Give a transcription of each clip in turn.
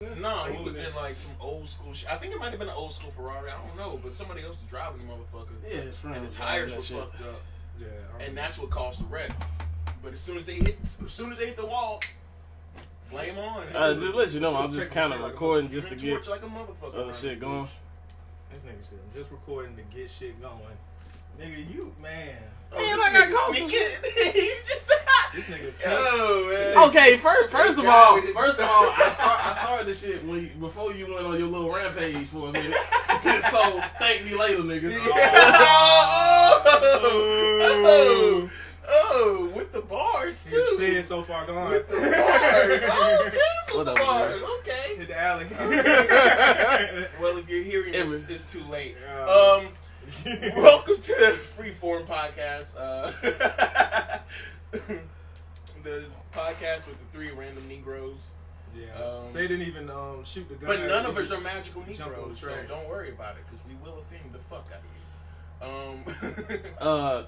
No, he was in like some old school shit. I think it might have been an old school Ferrari. I don't know, but somebody else was driving the motherfucker. Yeah, his friend. And the tires were fucked up. Yeah, and that's what caused the wreck. But as soon as they hit the wall, flame on. Just let you know, I'm just kind of recording just to get like a motherfucker other shit going. This nigga said, I'm just recording to get shit going. Nigga, you, man. Man, I got caught some shit. This nigga. Oh, man. Okay, first of all, I started the shit before you went on your little rampage for a minute. So thank me later, nigga. Oh, with the bars too. You said so far gone. With the bars. Oh, Jesus, with the bars. Okay. Hit the alley. Well, if you're hearing this, it's too late. Welcome to the Freeform Podcast. The podcast with the three random Negroes. Yeah. They didn't even shoot the gun. But none of us are magical Negroes, so don't worry about it, because we will offend the fuck out of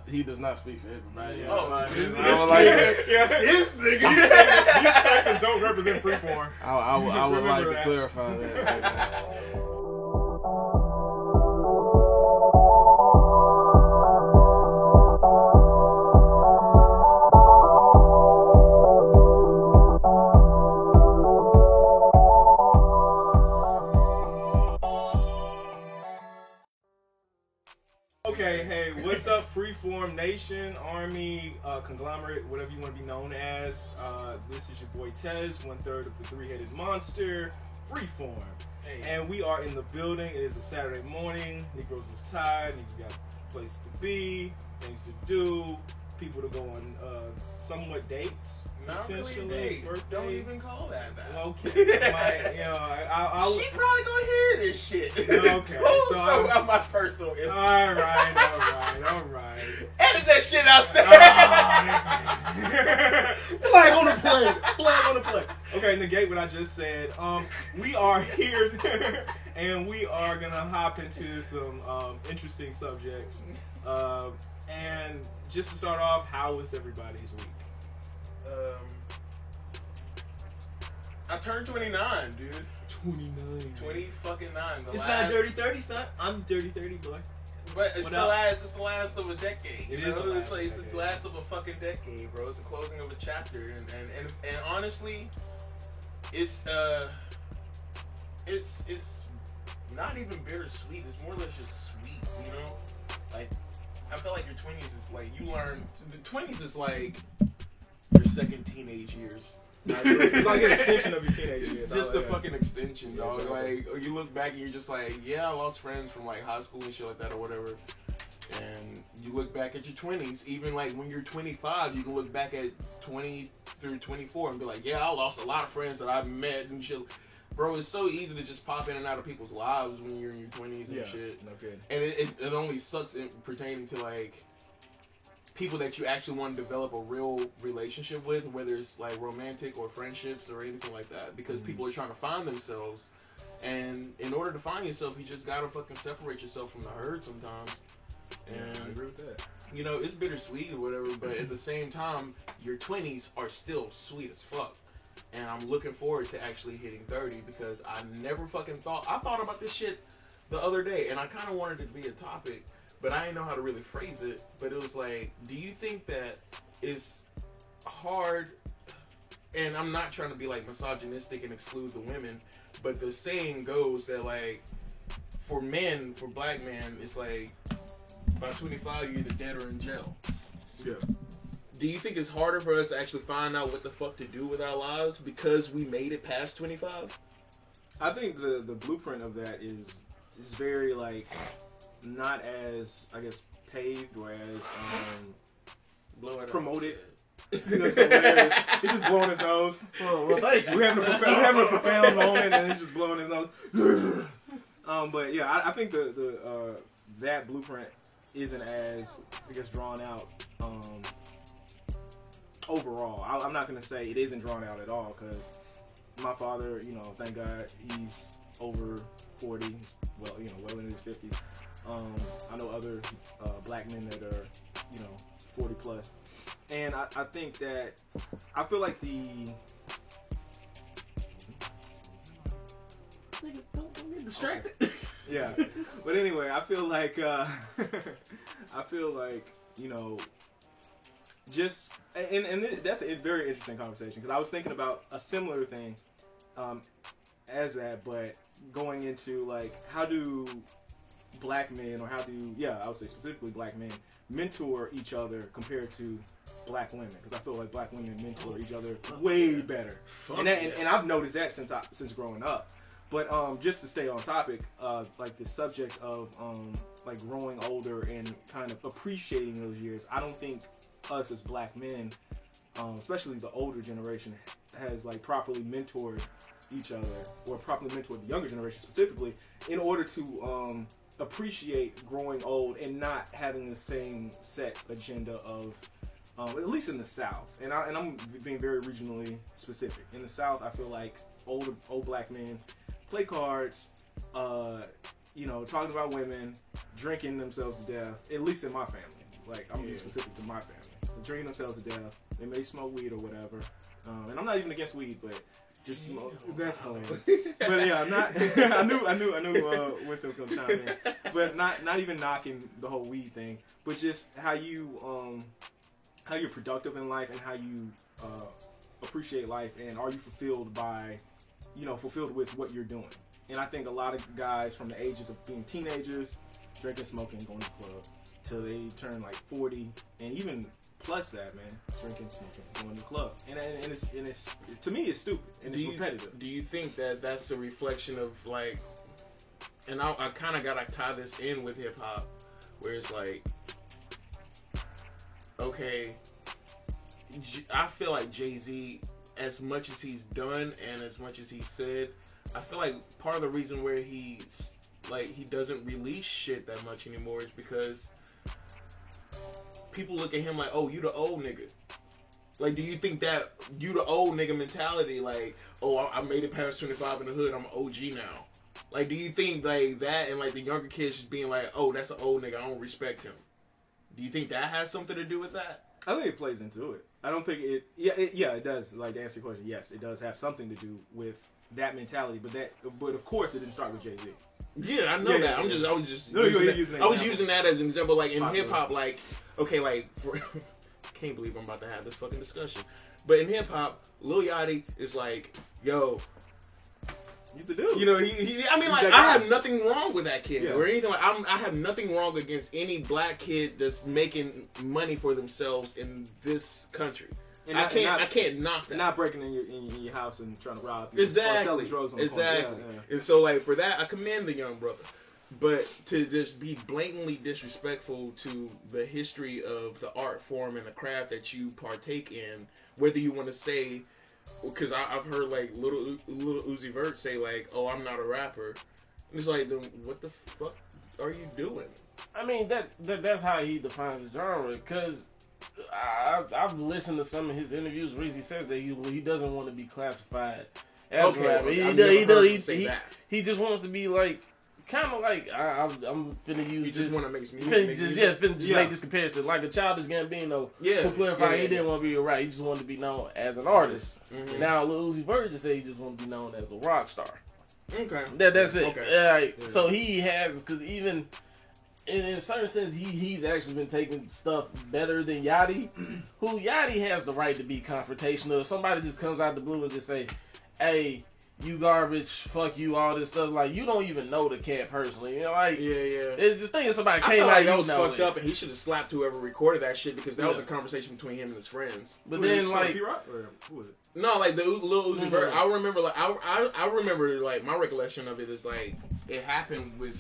you. He does not speak for everybody. Yeah. This nigga. You suckers don't represent Freeform. I would like to clarify that. Right now. Okay, hey, what's up, Freeform Nation, Army, Conglomerate, whatever you want to be known as. This is your boy Tez, 1/3 of the three-headed monster, Freeform. Hey. And we are in the building. It is a Saturday morning. Negroes is tired. Niggas got places to be, things to do, people to go on somewhat dates. Not really a date. Don't even call that. Okay. I'll she probably gonna hear this shit. Okay. So about my personal info. All right. Edit that shit out. Flag on the play. Okay, negate what I just said. We are here, and we are gonna hop into some interesting subjects. And just to start off, how was everybody's week? I turned 29, dude. 29. 20 fucking 9. It's not dirty 30, son. I'm dirty 30, boy. But it's the last of a decade. It is the last of a fucking decade, bro. It's the closing of a chapter, and honestly, it's not even bittersweet. It's more or less just sweet, you know. Like, I feel like your 20s is like you learn. The 20s is like your second teenage years. It's like an extension of your teenage years. It's just a fucking extension, dog. Exactly. Like, you look back and you're just like, yeah, I lost friends from like high school and shit like that or whatever. And you look back at your 20s, even like when you're 25, you can look back at 20 through 24 and be like, yeah, I lost a lot of friends that I've met and shit. Bro, it's so easy to just pop in and out of people's lives when you're in your 20s and shit. No good. And it only sucks pertaining to like people that you actually want to develop a real relationship with, whether it's like romantic or friendships or anything like that, because people are trying to find themselves, and in order to find yourself, you just gotta fucking separate yourself from the herd sometimes. And I agree with that. You know, it's bittersweet or whatever, but at the same time, your 20s are still sweet as fuck. And I'm looking forward to actually hitting 30, because I never fucking thought about this shit the other day, and I kind of wanted it to be a topic, but I didn't know how to really phrase it. But it was like, do you think that it's hard, and I'm not trying to be like misogynistic and exclude the women, but the saying goes that like, for men, for black men, it's like, by 25 you're either dead or in jail. Yeah. Do you think it's harder for us to actually find out what the fuck to do with our lives because we made it past 25? I think the blueprint of that is very like not as, I guess, paved or as promoted. That's hilarious. He's just blowing his nose. Oh, well, thank you. We're having a profound moment, and he's just blowing his nose. But yeah, I think the that blueprint isn't as, I guess, drawn out overall. I'm not gonna say it isn't drawn out at all, because my father, you know, thank God, he's over 40, well in his 50s. I know other black men that are, 40 plus, and I think that I feel like distracted. Yeah, but anyway, I feel like you know, just and that's a very interesting conversation because I was thinking about a similar thing as that, but going into like how do black men, or how do, I would say specifically black men, mentor each other compared to black women, because I feel like black women mentor each other way better, and I've noticed that since growing up. But just to stay on topic, like the subject of like growing older and kind of appreciating those years, I don't think us as black men, especially the older generation, has like properly mentored each other, or properly mentored the younger generation specifically, in order to appreciate growing old and not having the same set agenda of, at least in the South, and I'm being very regionally specific. In the South, I feel like old black men play cards, you know, talking about women, drinking themselves to death, at least in my family. Like, I'm being specific to my family. They're drinking themselves to death. They may smoke weed or whatever. And I'm not even against weed, but just smoke. That's hilarious. But yeah, I'm not. I knew Winston was gonna chime in, but not even knocking the whole weed thing, but just how you're productive in life and how you appreciate life, and are you fulfilled with what you're doing. And I think a lot of guys from the ages of being teenagers, drinking, smoking, going to the club, till they turn like 40, and even plus that, man, drinking, smoking, going to the club, and it's to me it's stupid and it's repetitive. Do you think that that's a reflection of like, and I kind of gotta tie this in with hip hop, where it's like, okay, I feel like Jay-Z, as much as he's done and as much as he said, I feel like part of the reason where he doesn't release shit that much anymore is because people look at him like, oh, you the old nigga. Like, do you think that you the old nigga mentality, like, oh, I made it past 25 in the hood, I'm an OG now. Like, do you think like that, and like the younger kids just being like, oh, that's an old nigga, I don't respect him. Do you think that has something to do with that? I think it plays into it. I don't think it. It does. Like, to answer your question, yes, it does have something to do with that mentality. But of course, it didn't start with Jay-Z. Yeah, I know that. I was using that as an example. Like in hip hop, like, okay, like can't believe I'm about to have this fucking discussion. But in hip hop, Lil Yachty is like, yo. He's the dude. You know, I have nothing wrong with that kid or anything. Like, I have nothing wrong against any black kid that's making money for themselves in this country. And I can't knock that. Not breaking in your house and trying to rob you. Exactly. And so, like, for that, I commend the young brother. But to just be blatantly disrespectful to the history of the art form and the craft that you partake in, whether you want to say, because I've heard like little Uzi Vert say like, "Oh, I'm not a rapper." And it's like, then what the fuck are you doing? I mean, that's how he defines the genre. Because I've listened to some of his interviews where he says that he doesn't want to be classified as a rapper. He just wants to be like, kind of like, I'm finna use you just want to make music. Make this comparison. Like a Childish Gambino, who clarified he didn't want to be a rapper, he just wanted to be known as an artist. Mm-hmm. Now Lil Uzi Vert just said he just wanted to be known as a rock star. Okay. That's it. Okay. So he has, because even in a certain sense, he's actually been taking stuff better than Yachty, who Yachty has the right to be confrontational. If somebody just comes out the blue and just say, hey, you garbage, fuck you, all this stuff. Like, you don't even know the cat personally. You know, like, it's just thinking somebody came out, that was fucked up, and he should have slapped whoever recorded that shit, because that was a conversation between him and his friends. But then, like, who was it? No, like the Lil Uzi Vert. I remember, like, I remember, like, my recollection of it is like it happened with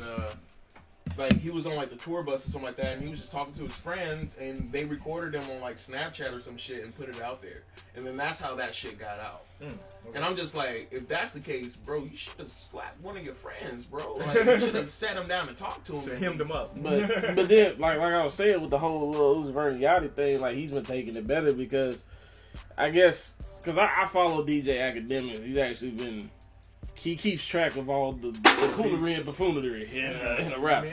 like he was on like the tour bus or something like that, and he was just talking to his friends, and they recorded him on like Snapchat or some shit and put it out there, and then that's how that shit got out. Okay. And I'm just like, if that's the case, bro, you should have slapped one of your friends, bro. Like, you should have sat him down and talked to him, hemmed him up. But then, like I was saying with the whole Lil Uzi Vert Yachty thing, like he's been taking it better because I guess because I follow DJ Academics. He's actually been. He keeps track of all the coonery and buffoonery in a rap.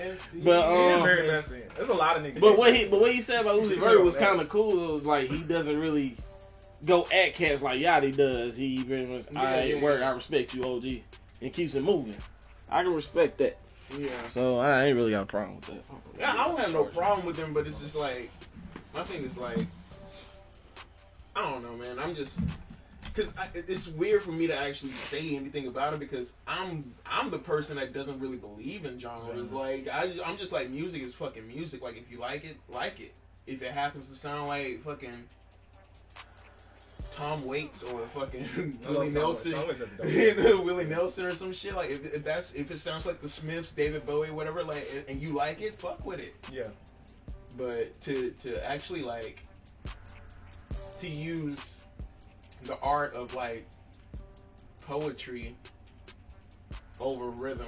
But there's a lot of niggas. But what he said about Uzi Vert was kind of cool. It was like he doesn't really go at cats like Yachty does. He very much, I respect you, OG, and keeps it moving. I can respect that. Yeah. So I ain't really got a problem with that. Yeah, I don't have no problem with them, but it's just like, my thing is like, I don't know, man. I'm just, because it's weird for me to actually say anything about it because I'm the person that doesn't really believe in genres. Like, I'm just like, music is fucking music. Like, if you like it, like it. If it happens to sound like fucking Tom Waits or fucking Willie Nelson, Willie Nelson or some shit. Like if it sounds like the Smiths, David Bowie, whatever, like, and you like it, fuck with it. Yeah. But to actually like to use the art of like poetry over rhythm,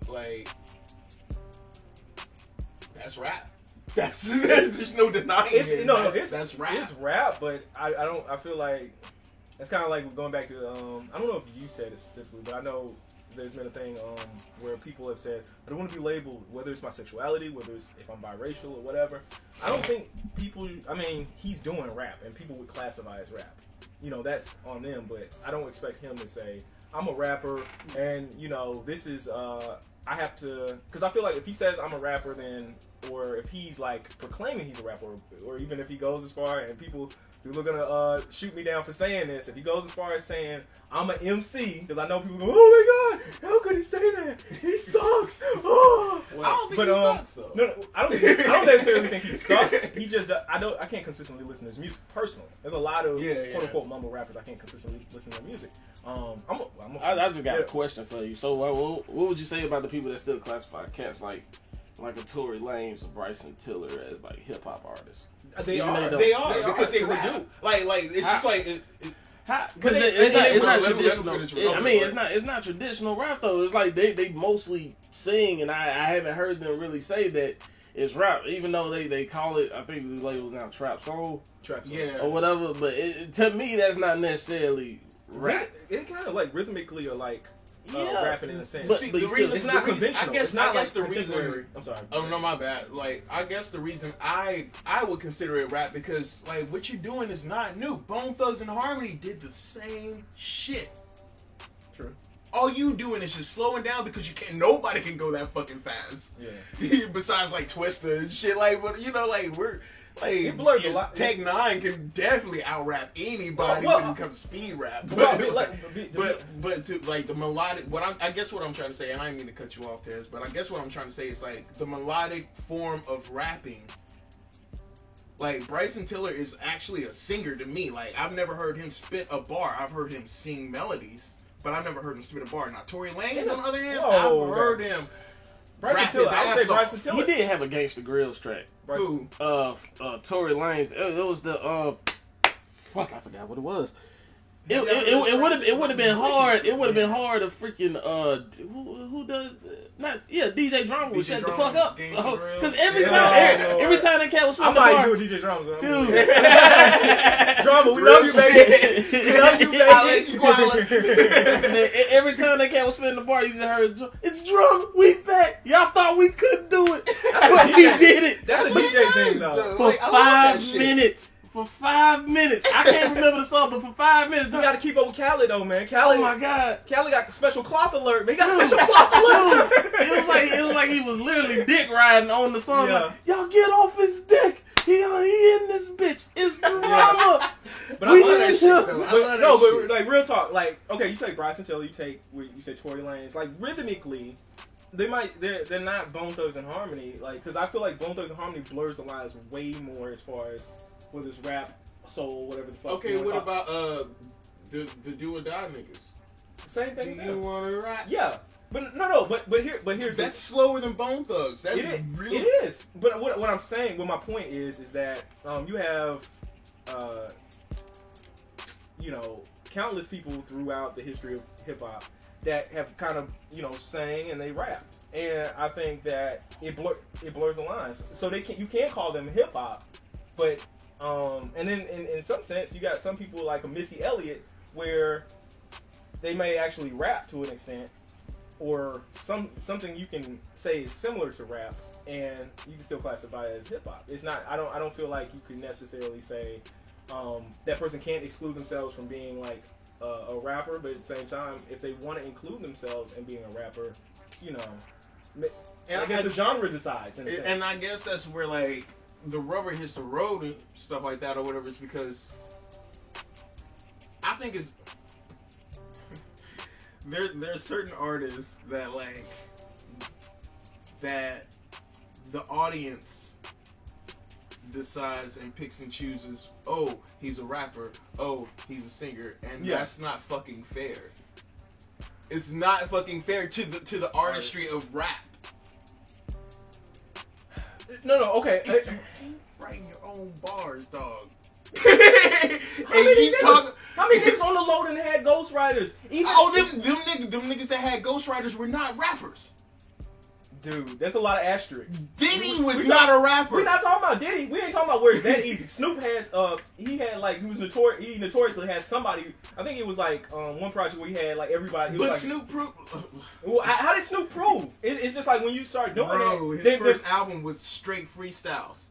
like that's rap. There's no denying it. That's rap. It's rap, but I feel like it's kind of like going back to I don't know if you said it specifically, but I know there's been a thing where people have said I don't want to be labeled, whether it's my sexuality, whether it's if I'm biracial or whatever. I don't think people. I mean, he's doing rap, and people would classify as rap. You know, that's on them, but I don't expect him to say I'm a rapper, and you know, this is I have to, because I feel like if he says I'm a rapper, then, or if he's like proclaiming he's a rapper, or even if he goes as far, and people are gonna shoot me down for saying this, if he goes as far as saying I'm an MC, because I know people go, oh my god, how could he say that? He sucks. Oh. Well, I don't think he sucks though. No, I don't necessarily think he sucks. He just I can't consistently listen to his music personally. There's a lot of quote unquote mumble rappers I can't consistently listen to their music. I just got a question for you. So what would you say about the people that still classify cats like a Tory Lanez or Bryson Tiller as like hip hop artists? They are because they rap. Like it's just like. Because it's not traditional. I mean, it's not traditional rap though. It's like they mostly sing, and I haven't heard them really say that it's rap, even though they call it. I think the label now trap soul, or whatever. But to me, that's not necessarily rap. It kind of like rhythmically or like. Rapping in a sense. But it's not conventional. I guess the contemporary. reason. I'm sorry. Oh no, my bad. Like I guess the reason I would consider it rap because like what you're doing is not new. Bone Thugs and Harmony did the same shit. True. All you doing is just slowing down because nobody can go that fucking fast. Yeah. Besides like Twista and shit. Like, but you know, like we're. Like, it blurs a lot. Tech 9 can definitely out-rap anybody when it comes to speed rap. But to like the melodic, I guess what I'm trying to say, and I didn't mean to cut you off, Tez, but I guess what I'm trying to say is like the melodic form of rapping. Like Bryson Tiller is actually a singer to me. Like I've never heard him spit a bar. I've heard him sing melodies, but I've never heard him spit a bar. Now Tory Lanez, on the other hand, I've heard him. Bryson Tiller, I would say Bryson Tiller. He did have a Gangsta Grills track. Who? Tory Lanez. It was the fuck, I forgot what it was. It would have been hard. It would have been hard to freaking who does not DJ Drama would shut the fuck up because every time that cat was spinning the bar, do DJ Drama, dude. Drama, we love you, baby. We love you, baby. I'll let you go. Listen, man, every time that cat was spinning the bar, you just heard it's Drama. We back. Y'all thought we couldn't do it, but he did it. That's a DJ thing, though. For 5 minutes. For 5 minutes. I can't remember the song, but for 5 minutes. You gotta keep up with Khaled though, man. Khaled, oh my god. Khaled got special cloth alert. Man, he got special cloth alert. It was like he was literally dick riding on the song. Yeah. Like, y'all get off his dick. He in this bitch. It's drama. But I love that shit though. But like real talk, like okay, you take Bryson Tiller, you say Tory Lanez. Like rhythmically, they're not Bone Thugs and Harmony. Like because I feel like Bone Thugs and Harmony blurs the lines way more as far as whether it's rap, soul, whatever the fuck. Okay, what about the do or die niggas? Same thing. Do you want to rap? Yeah, but no, but here's that's slower than Bone Thugs. That's it is. But what I'm saying, what my point is that you have countless people throughout the history of hip hop that have kind of sang and they rapped, and I think that it blurs the lines. So you can call them hip hop, but and then in some sense you got some people like a Missy Elliott where they may actually rap to an extent, or something you can say is similar to rap, and you can still classify it as hip hop. It's not. I don't feel like you can necessarily say that person can't exclude themselves from being like a rapper, but at the same time, if they want to include themselves in being a rapper, you know, and I guess the genre decides. And I guess that's where like the rubber hits the road and stuff like that or whatever. Is because I think it's there's certain artists that like that the audience decides and picks and chooses. Oh, he's a rapper. Oh, he's a singer, and that's not fucking fair. It's not fucking fair to the artistry of rap. No, okay. If you ain't writing your own bars, dog. How many niggas on the low done had ghostwriters? Them niggas that had ghostwriters were not rappers. Dude, that's a lot of asterisks. Diddy was not a rapper. We're not talking about Diddy. We ain't talking about where it's that easy. Snoop has, he notoriously had somebody, I think it was like one project where he had like everybody. But like, Snoop proved. Well, how did Snoop prove? It's just like when you start doing that. His first album was straight freestyles.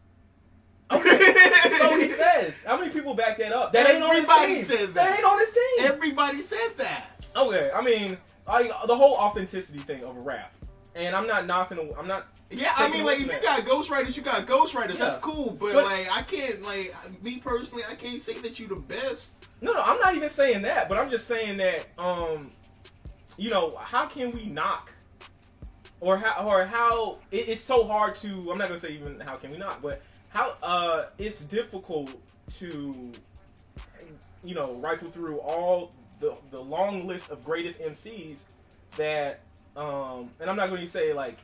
Okay. So he says. How many people back that up? That ain't on his team. Says that. That ain't on his team. Everybody said that. Okay, I mean, the whole authenticity thing of a rap. And I'm not knocking. I'm not. Yeah, I mean, like if you got ghostwriters, you got ghostwriters. Yeah. That's cool. But like, I can't. Like me personally, I can't say that you the best. No, I'm not even saying that. But I'm just saying that. You know, how can we knock? Or how it's so hard to. I'm not gonna say even how can we knock, but how it's difficult to, you know, rifle through all the long list of greatest MCs that. And I'm not going to say like,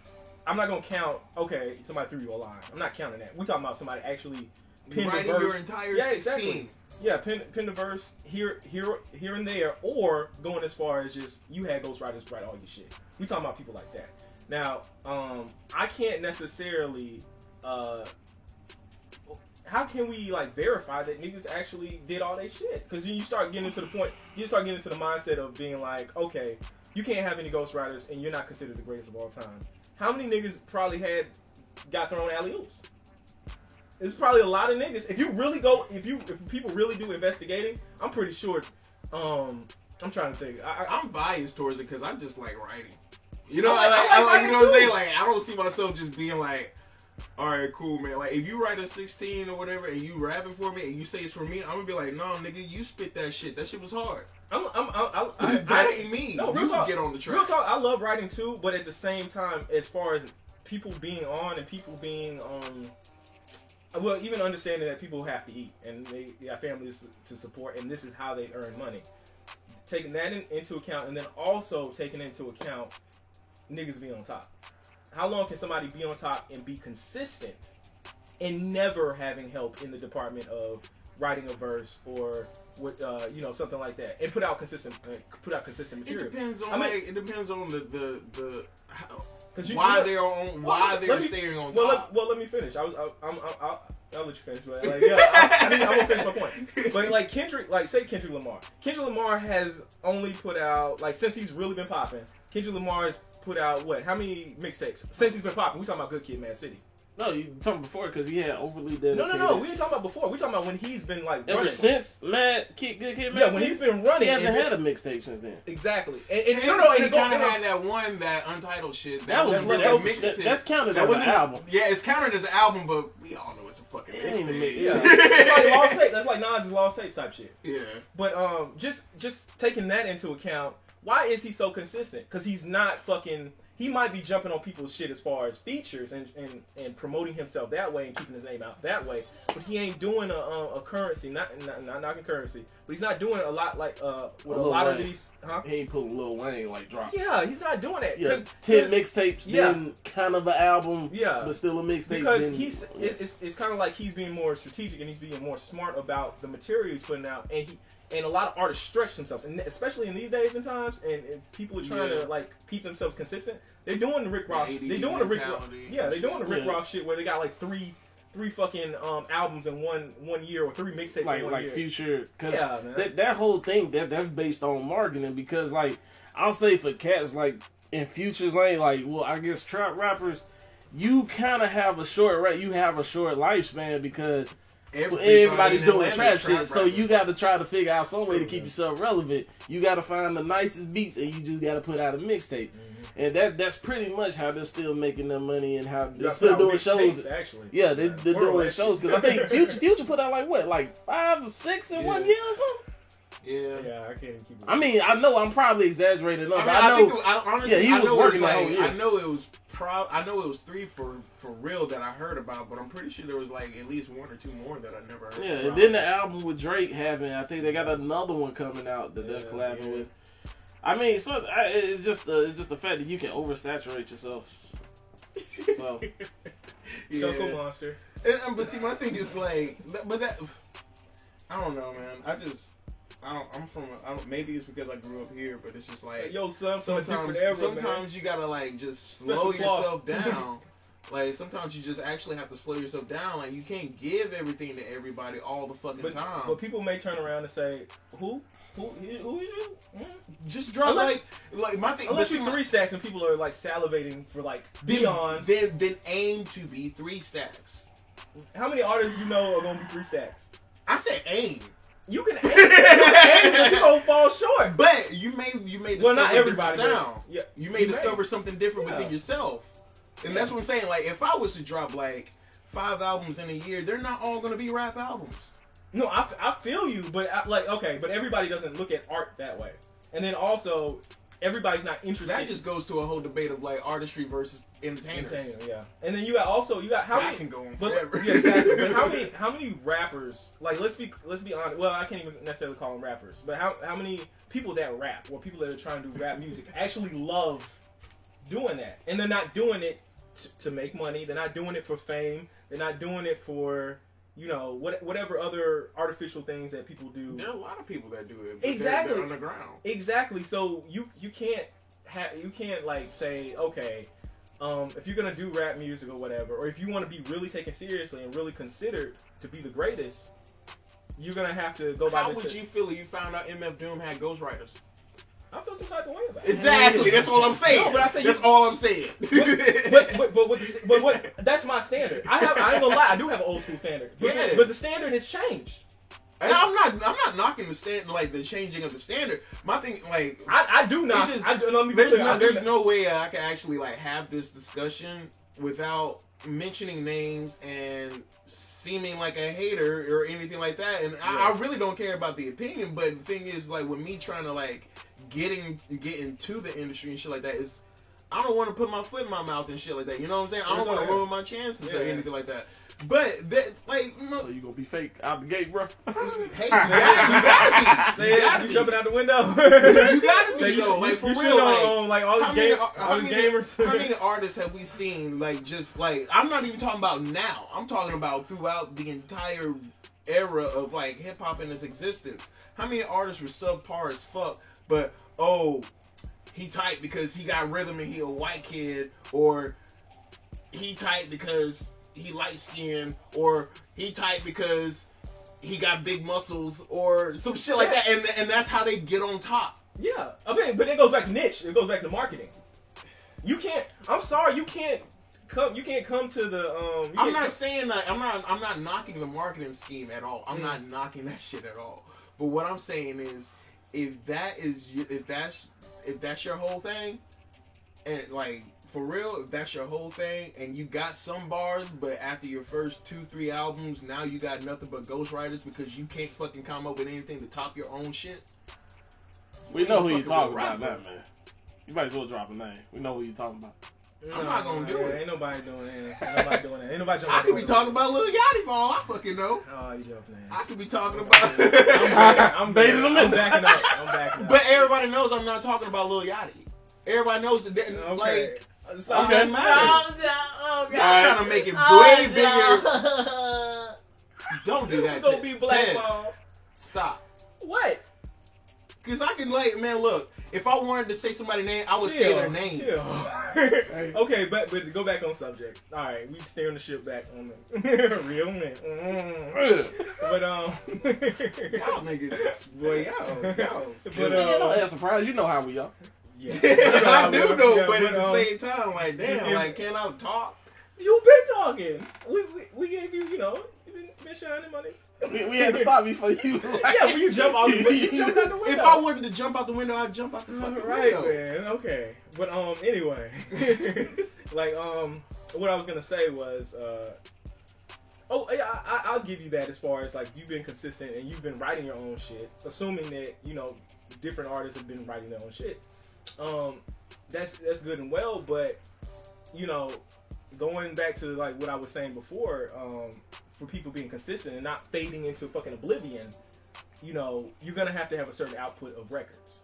I'm not going to count. Okay, somebody threw you a line. I'm not counting that. We're talking about somebody actually penned the verse. Your entire 16. Exactly. Yeah, pen the verse here and there, or going as far as just you had ghostwriters write all your shit. We talking about people like that. Now, I can't necessarily. How can we like verify that niggas actually did all that shit? Because you start getting to the point. You start getting into the mindset of being like, okay. You can't have any ghostwriters, and you're not considered the greatest of all time. How many niggas probably got their own alley-oops? It's probably a lot of niggas. If people really do investigating, I'm pretty sure. I'm trying to think. I'm biased towards it because I just like writing. You know, I you know what I'm saying? Like, I don't see myself just being like, all right, cool, man. Like, if you write a 16 or whatever, and you rap it for me, and you say it's for me, I'm gonna be like, no, nigga, you spit that shit. That shit was hard. That ain't me. No, real you talk. Get on the track. Real talk. I love writing too, but at the same time, as far as people being on and people being well, even understanding that people have to eat and they have families to support, and this is how they earn money. Taking that into account, and then also taking into account niggas being on top. How long can somebody be on top and be consistent and never having help in the department of writing a verse or with something like that, and put out consistent material? It depends on it depends on the why they're staying on top. Well, let me finish. I'll let you finish. But like, I'm gonna finish my point. But like Kendrick Lamar. Kendrick Lamar has only put out, like, since he's really been popping. Kendrick Lamar has put out what? How many mixtapes since he's been popping? We talking about Good Kid, Mad City. No, you talking before because he had overly dedicated. No. We ain't talking about before. We talking about when he's been like ever running. since Good Kid, Mad Yeah, when he's been running. He hasn't had a mixtape since then. Exactly. And he kind of had that Untitled shit. That's counted as an album. Yeah, it's counted as an album, but we all know it's a fucking mixtape. Yeah, it's like Lost Tapes. That's like Nas' Lost Tapes type shit. Yeah. But just taking that into account, why is he so consistent? Because he's not fucking. He might be jumping on people's shit as far as features and promoting himself that way and keeping his name out that way, but he ain't doing a currency, not knocking currency, but he's not doing a lot like with a lot of these. He ain't putting Lil Wayne like drop. Yeah, he's not doing that. Yeah, 10 mixtapes, then kind of an album, but still a mixtape. Because it's kind of like he's being more strategic and he's being more smart about the material he's putting out, and a lot of artists stretch themselves, and especially in these days and times, and people are trying to like keep themselves consistent. They're doing the Rick Ross. They're doing the Rick Ross shit where they got like three fucking albums in one year, or 3 mixtapes in 1 year. Like Future, because that whole thing that's based on marketing. Because like I'll say for cats like in Future's lane, like, well, I guess trap rappers, you kind of have a short lifespan because everybody's in doing Atlanta trap is shit. So rappers. you got to try to figure out some way to keep yourself relevant. You got to find the nicest beats, and you just got to put out a mixtape. And that's pretty much how they're still making their money and how they're still doing shows. Actually, Yeah, they're doing shows because I think Future put out like 5 or 6 in 1 year or something. Yeah, I can't even keep it. I mean, I know I'm probably exaggerating, but I I know. honestly, He was working that like, whole year. I know it was 3 for real that I heard about, but I'm pretty sure there was like at least 1 or 2 more that I never heard. Yeah, about. and then the album with Drake happened. I think they got another one coming out that they're collabing with. I mean, so it's just the fact that you can oversaturate yourself. So, Choco Monster. But see, my thing is like, but that I don't know, man. Maybe it's because I grew up here, but it's just like, yo, son, sometimes you gotta like just slow yourself down. Like sometimes you just actually have to slow yourself down. Like you can't give everything to everybody all the fucking time. But people may turn around and say, "Who is you?" Just drop like my thing. Unless you're 3 stacks and people are like salivating for like Beyonce. Then aim to be 3 stacks. How many artists you know are gonna be 3 stacks? I said aim. You can aim, but you gonna fall short. But you may discover well, not everybody. Sound. Yeah, you may discover something different within yourself. And that's what I'm saying. Like, if I was to drop like 5 albums in a year, they're not all gonna be rap albums. No, I feel you, but but everybody doesn't look at art that way. And then also, everybody's not interested. That just goes to a whole debate of like artistry versus entertainers. Yeah. And then you got how many? I can go on forever. Yeah, exactly. But how many rappers? Like, let's be honest. Well, I can't even necessarily call them rappers. But how many people that rap or people that are trying to do rap music actually love doing that, and they're not doing it to make money. They're not doing it for fame. They're not doing it for whatever other artificial things that people do. There are a lot of people that do it. But Exactly. They're underground. Exactly. So you can't like say, okay, if you're gonna do rap music or whatever, or if you want to be really taken seriously and really considered to be the greatest, you're gonna have to go by. How would you feel if you found out MF Doom had ghostwriters? I feel some type of way about it. Exactly. That's all I'm saying. No, but I say that's all I'm saying. But what? That's my standard. I ain't gonna lie. I do have an old school standard. But the standard has changed. And I'm not knocking the standard, like the changing of the standard. My thing, like I do not. There's no way I can actually like have this discussion without mentioning names and seeming like a hater or anything like that. And I really don't care about the opinion. But the thing is, like with me trying to like get into the industry and shit like that, is I don't want to put my foot in my mouth and shit like that. You know what I'm saying? I don't want to ruin my chances or anything like that. But that, like, so you gonna be fake out the gate, bro? Hey, you gotta be. You jumping out the window. You gotta be though. Like for real, like all these gamers. How many artists have we seen? Like just like I'm not even talking about now. I'm talking about throughout the entire era of like hip hop in its existence. How many artists were subpar as fuck? But he tight because he got rhythm and he a white kid, or he tight because he light skinned, or he tight because he got big muscles, or some shit like that, and that's how they get on top. Yeah, I mean, but it goes back to niche. It goes back to marketing. You can't. I'm sorry, you can't come. You can't come to the. I'm not saying that. I'm not knocking the marketing scheme at all. I'm not knocking that shit at all. But what I'm saying is, if that's your whole thing, and like. For real, if that's your whole thing, and you got some bars, but after your first 2-3 albums, now you got nothing but ghostwriters because you can't fucking come up with anything to top your own shit. We know who you're talking about now, man. You might as well drop a name. We know who you're talking about. I'm not gonna do it. Ain't nobody doing it. Ain't nobody jumping. I could be talking about Lil Yachty for all I fucking know. Oh, you jumping in. I could be talking about. I'm baiting them in. I'm backing up. But everybody knows I'm not talking about Lil Yachty. Everybody knows that, like. Okay. Doesn't matter. I'm trying to make it way bigger. Don't do that. Don't be blackballed. Stop. What? Because I can, like, man, look. If I wanted to say somebody's name, I would say their name. Okay, but to go back on subject. All right, we steering the ship back on the real men. But y'all niggas, boy, y'all. But that's a surprise. You know how we are. Yeah. I do know, but at the same time, like, damn, like, can I talk? You've been talking. We gave you, you know, you've been shining money. We had to stop you for you. Yeah, when you jump out the window, you jump out the window. If I wanted to jump out the window, I'd jump out the fucking right, window. man. Okay, but anyway, like what I was gonna say was I'll give you that as far as like you've been consistent and you've been writing your own shit, assuming that you know different artists have been writing their own shit. That's good and well, but you know, going back to like what I was saying before, for people being consistent and not fading into fucking oblivion, you know, you're gonna have to have a certain output of records.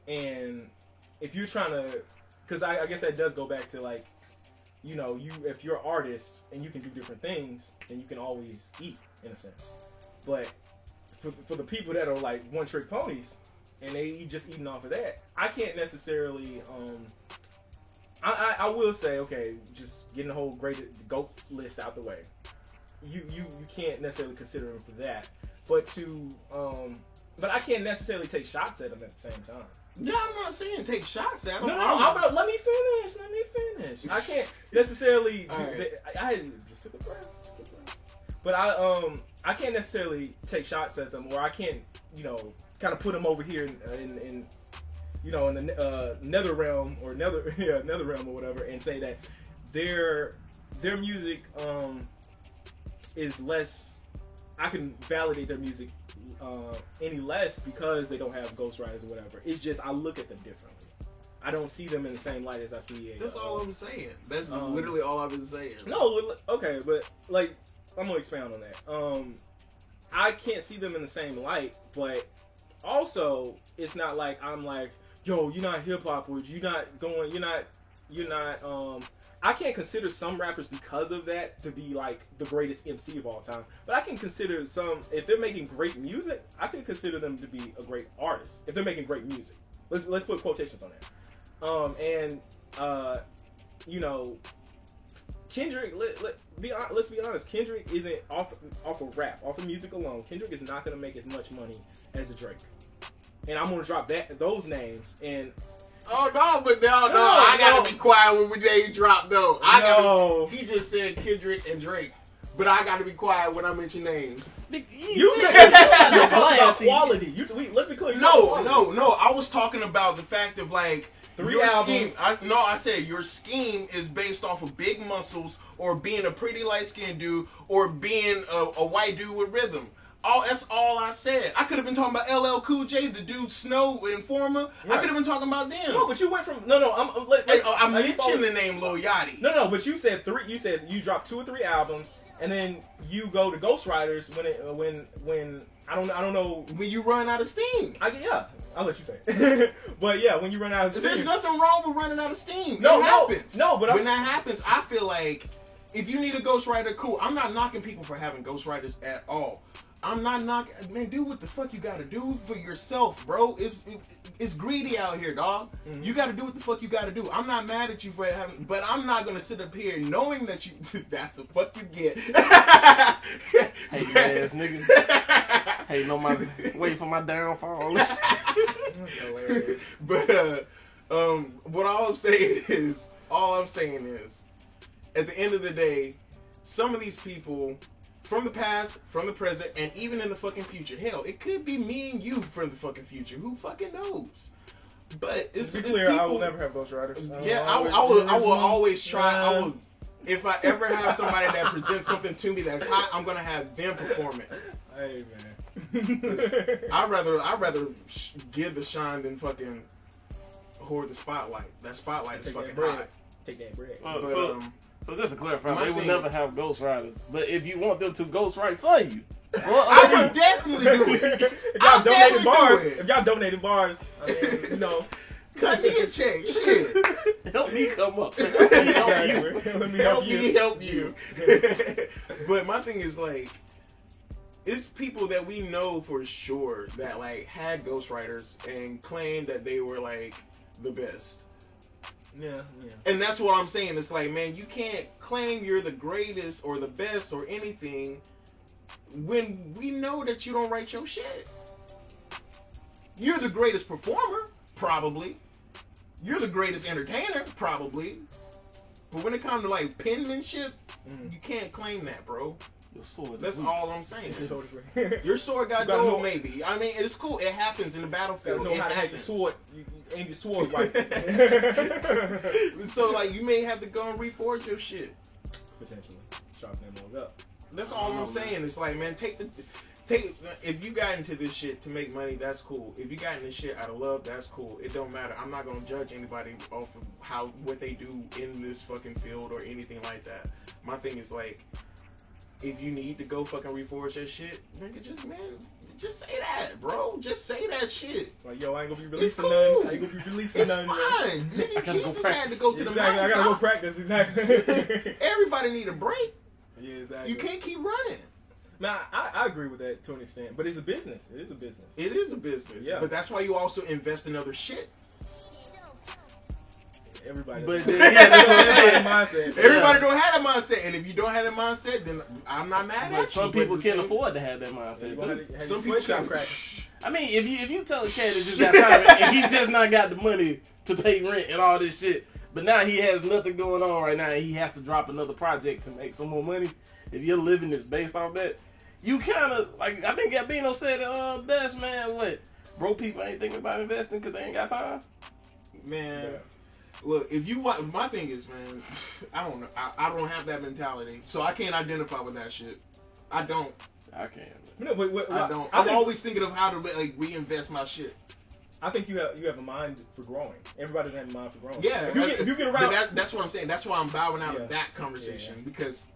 And if you're trying to, because I guess that does go back to like, you know, if you're an artist and you can do different things, then you can always eat in a sense. But for the people that are like one trick ponies and they just eating off of that, I can't necessarily. I will say, okay, just getting the whole greatest GOAT list out the way. You can't necessarily consider him for that, but but I can't necessarily take shots at him at the same time. Yeah, I'm not saying take shots at him. No, let me finish. I can't necessarily. Right. I just took a breath. But I can't necessarily take shots at them, or I can't, you know, kind of put them over here in you know, in the nether realm or nether realm or whatever, and say that their music is less. I can validate their music any less because they don't have ghostwriters or whatever. It's just I look at them differently. I don't see them in the same light as I see. That's all I'm saying. That's literally all I've been saying. No, okay, but like I'm gonna expound on that. I can't see them in the same light, but also it's not like I'm like, yo, you're not hip hop, or you're not. I can't consider some rappers because of that to be like the greatest MC of all time. But I can consider some, if they're making great music, I can consider them to be a great artist if they're making great music. Let's put quotations on that. You know, Kendrick. Let's be honest. Kendrick isn't off of rap, off of music alone. Kendrick is not going to make as much money as a Drake. And I'm gonna drop those names and. Oh no, but no, I gotta be quiet when they drop though. He just said Kendrick and Drake, but I gotta be quiet when I mention names. You said you're talking about quality. Let's be clear. No. I was talking about the fact of like 3 your albums. Scheme. I said your scheme is based off of big muscles or being a pretty light skinned dude or being a white dude with rhythm. That's all I said. I could have been talking about LL Cool J, the dude Snow, Informer. Right. I could have been talking about them. No, but you went from I mentioned the name Lil Yachty. No, but you said 3. You said you dropped 2 or 3 albums, and then you go to Ghostwriters when I don't know when you run out of steam. I'll let you say it. But yeah, when you run out of steam, there's nothing wrong with running out of steam. No, it happens. No, but when that happens, I feel like if you need a ghostwriter, cool. I'm not knocking people for having ghostwriters at all. I'm not knocking, man. Do what the fuck you gotta do for yourself, bro. It's greedy out here, dog. Mm-hmm. You gotta do what the fuck you gotta do. I'm not mad at you for having, but I'm not gonna sit up here knowing that you. That's the fuck you get. Hey, ass nigga. Hey, no, wait for my downfall. But what all I'm saying is, at the end of the day, some of these people. From the past, from the present, and even in the fucking future. Hell, it could be me and you from the fucking future. Who fucking knows? But it's clear. People, I will never have ghostwriters. I will always try. If I ever have somebody that presents something to me that's hot, I'm gonna have them perform it. Hey man, I'd rather give the shine than fucking hoard the spotlight. That spotlight is fucking hot. Take that bread. So just to clarify, they will never have ghostwriters. But if you want them to ghostwrite for you, I would definitely do it. If y'all donating bars, I mean, you know, cut me a check. Shit, help me come up. Help me help you. But my thing is like, it's people that we know for sure that like had ghostwriters and claimed that they were like the best. Yeah. And that's what I'm saying. It's like, man, you can't claim you're the greatest or the best or anything when we know that you don't write your shit. You're the greatest performer, probably. You're the greatest entertainer, probably. But when it comes to like penmanship, You can't claim that, bro. Your sword. That's all I'm saying. So, Your sword got You gotta gold, know- maybe. I mean, it's cool. It happens in the gotta battlefield. know It how to have the happens. sword. You aim your sword right. So, like, you may have to go and reforge your shit. Potentially. Sharpen them all up. That's all I'm saying. It's like, man, take. If you got into this shit to make money, that's cool. If you got into this shit out of love, that's cool. It don't matter. I'm not gonna judge anybody off of what they do in this fucking field or anything like that. My thing is like, if you need to go fucking reforge that shit, nigga, just say that, bro. Just say that shit. Like, yo, I ain't gonna be It's releasing cool. none. I ain't gonna be releasing It's none. fine. Nigga, gotta go Jesus had to practice. go to the Exactly. I gotta go mountaintop. practice. Exactly. Everybody need a break. Yeah, exactly. You can't keep running. Now, I agree with that to an extent, but it's a business. It is a business. It is a business. Yeah. But that's why you also invest in other shit. Everybody. But does. then, yeah, that's what I'm saying. Mindset. Everybody don't have that mindset, and if you don't have that mindset, then I'm not mad at you. But some people the can't same- afford to have that You mindset gonna too. have Some your people sweatshop can't. crack. I mean, if you tell a cat that just got time and he just not got the money to pay rent and all this shit, but now he has nothing going on right now and he has to drop another project to make some more money. If your living is based off that, you kind of like, I think Gabino said it best, man. What, broke people ain't thinking about investing because they ain't got time. Man, Yeah. look, if you want, my thing is, man, I don't know. I don't have that mentality, so I can't identify with that shit. I don't. I can't. No, but I don't. I I'm think, always thinking of how to like reinvest my shit. I think you have a mind for growing. Everybody doesn't have a mind for growing. Yeah, If you get but around. that's what I'm saying. That's why I'm bowing out Yeah. of that conversation Yeah. because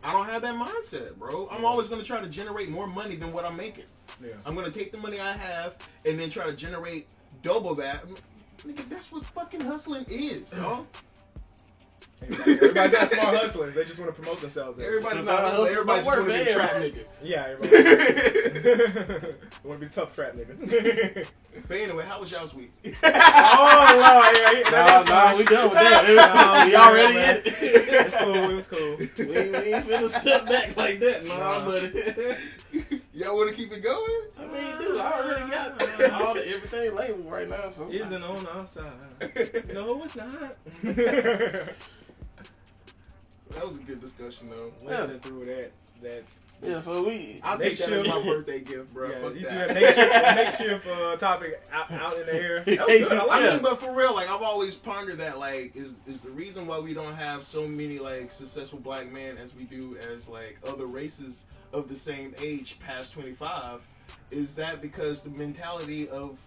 I don't have that mindset, bro. I'm always gonna try to generate more money than what I'm making. Yeah. I'm gonna take the money I have and then try to generate double that. Nigga, that's what fucking hustling is, dog. Everybody's not smart hustlers. They just want to promote themselves. Everybody's Sometimes not hustling. hustle Everybody don't just want to be a work, trap man. nigga. Yeah, everybody. want to be a tough trap nigga. But anyway, how was y'all's week? Oh, Lord. Yeah, Nah, we done with that. We already in it. It's cool. It was cool. We ain't finna step back like that, nah, but Y'all want to keep it going? I mean, dude, I already got everything labeled right now. So Isn't on our side. No, it's not. That was a good discussion, though. Listening through that. yeah, so we. I'll take that as my Makeshift. birthday gift, bro. Yeah, Fuck you do that. have makeshift topic out in the air. That was case good. I you- like I it. mean, but for real, like I've always pondered that, like, is the reason why we don't have so many like successful black men as we do as like other races of the same age past 25, is that because the mentality of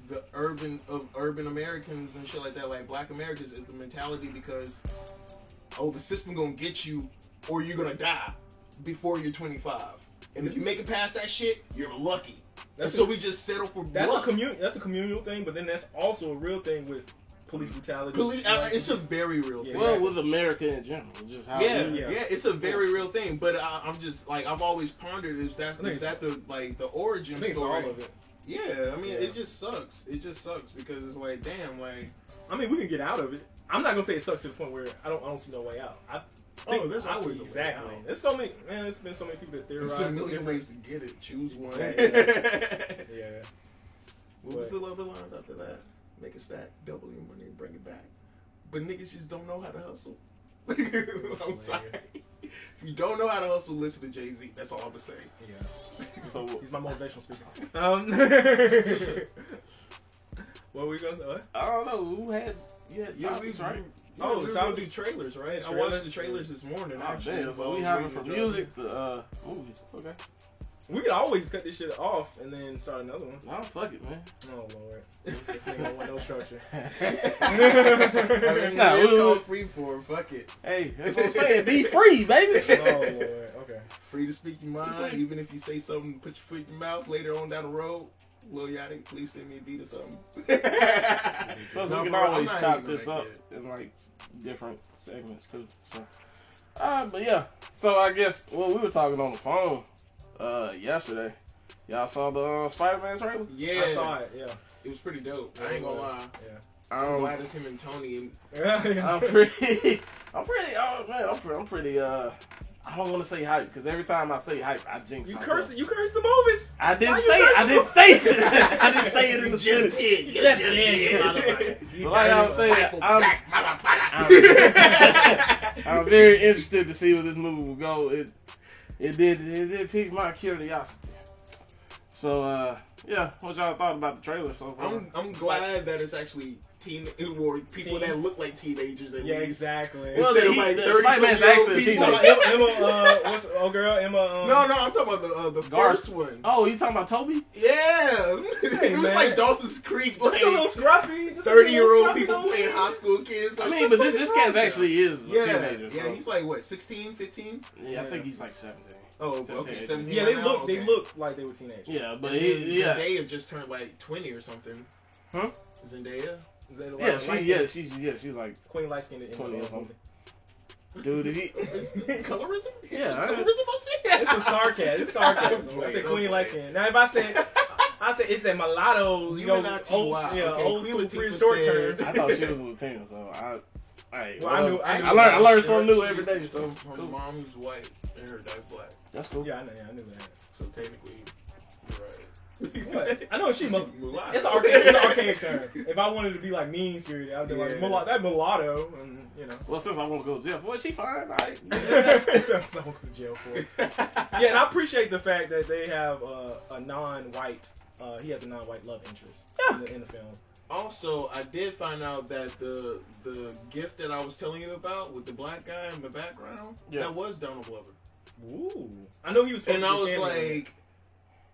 the urban Americans and shit like that, like black Americans, is the mentality because the system gonna get you or you're gonna die before you're 25, and if you make it past that shit, you're lucky. And so we just settle for That's luck. a communal thing, but then that's also a real thing with police brutality. It's a very real thing. Well, with America in general, just how. Yeah, we- yeah, it's a very real thing. But I'm just like I've always pondered: is that the origin I think it's story? all of it. Yeah, I mean, Yeah. it just sucks. It just sucks because it's like, damn, like, I mean, we can get out of it. I'm not gonna say it sucks to the point where I don't see no way out. there's always a way exactly. out. There's so many, man. There's been so many people that theorize. There's a million different- ways to get it. Choose one. Exactly. Yeah. What was the other lines after that? Make it stack, double your money, and bring it back. But niggas just don't know how to hustle. I'm sorry. If you don't know how to hustle, listen to Jay-Z. That's all I'm gonna say. Yeah. So He's my motivational speaker. What were you gonna say? What? I don't know who had topics, right? We were gonna do topics. trailers, right? I Trailers. watched the trailers this morning. Oh, Actually, damn, so we having from music to movies. Okay. We could always cut this shit off and then start another one. No, fuck it, man. Oh Lord, this nigga don't want no structure. I mean, Nah, it's we- called Freeform. Fuck it. Hey, that's what I'm saying. Be free, baby. Oh Lord, okay. Free to speak your mind, even if you say something, put your foot in your mouth later on down the road. Lil Yachty, please send me a beat or something. Plus, No, we can bro, I'm always not chop hating this on up that in like different segments too. So, but yeah. So I guess we were talking on the phone yesterday. Y'all saw the Spider-Man trailer? Yeah, I saw it. Yeah. it was pretty dope. I ain't gonna lie. Yeah. I'm glad it's him and Tony. And Yeah. I'm pretty. I don't want to say hype because every time I say hype, I jinx You myself. cursed the movies. I didn't Why say you it. I cursing didn't say it. I didn't say it in the Just sentence. did. You Just just did. did. But like I was saying, I'm very interested to see where this movie will go. It did pique my curiosity. So yeah, what y'all thought about the trailer so far? I'm glad that it's actually people that look like teenagers. At Yeah, least. exactly. Well, Instead of like 30 Spider-Man's actually a people. teenager. Emma, what's girl? Emma. No, I'm talking about the first one. Oh, you talking about Toby? Yeah, it was man. like Dawson's Creek, like Just a little scruffy. 30-year-old people playing high school kids. I Like, mean, but this cat actually is a yeah, teenager. So. yeah, he's like what, 16, 15? Yeah, I think he's like 17. Oh, 17, okay, 18. 17. Yeah, right now? they Okay. look like they were teenagers. Yeah, but And then yeah, Zendaya just turned like 20 or something. Huh? Zendaya? Is that yeah, she's like Queen light skinned in 20 or the something. Dude, if he Colorism? Yeah, I- Colorism, I see. It's a sarcasm. It's sarcasm. I said Queen light skinned. Now if I said it's that mulatto, you know, Illuminati, old, wow. yeah, Okay, old Queen school Latifah prehistoric said- term. I thought she was a Latina, so Well, I learned something new every day. So Her cool. mom's white and her dad's black. That's cool. Yeah, I knew that. So technically, you're right. What? I know she must. Mulatto. It's an archaic term. If I wanted to be like mean spirited, I'd be like Yeah. that mulatto, and you know. Well, since I want to go to jail, boy, she fine. Right? Someone go to jail for it. Yeah, and I appreciate the fact that they have a non-white. He has a non-white love interest in the film. Also, I did find out that the gift that I was telling you about with the black guy in the background, that was Donald Glover. Ooh, I know he was. And I was cameo. like,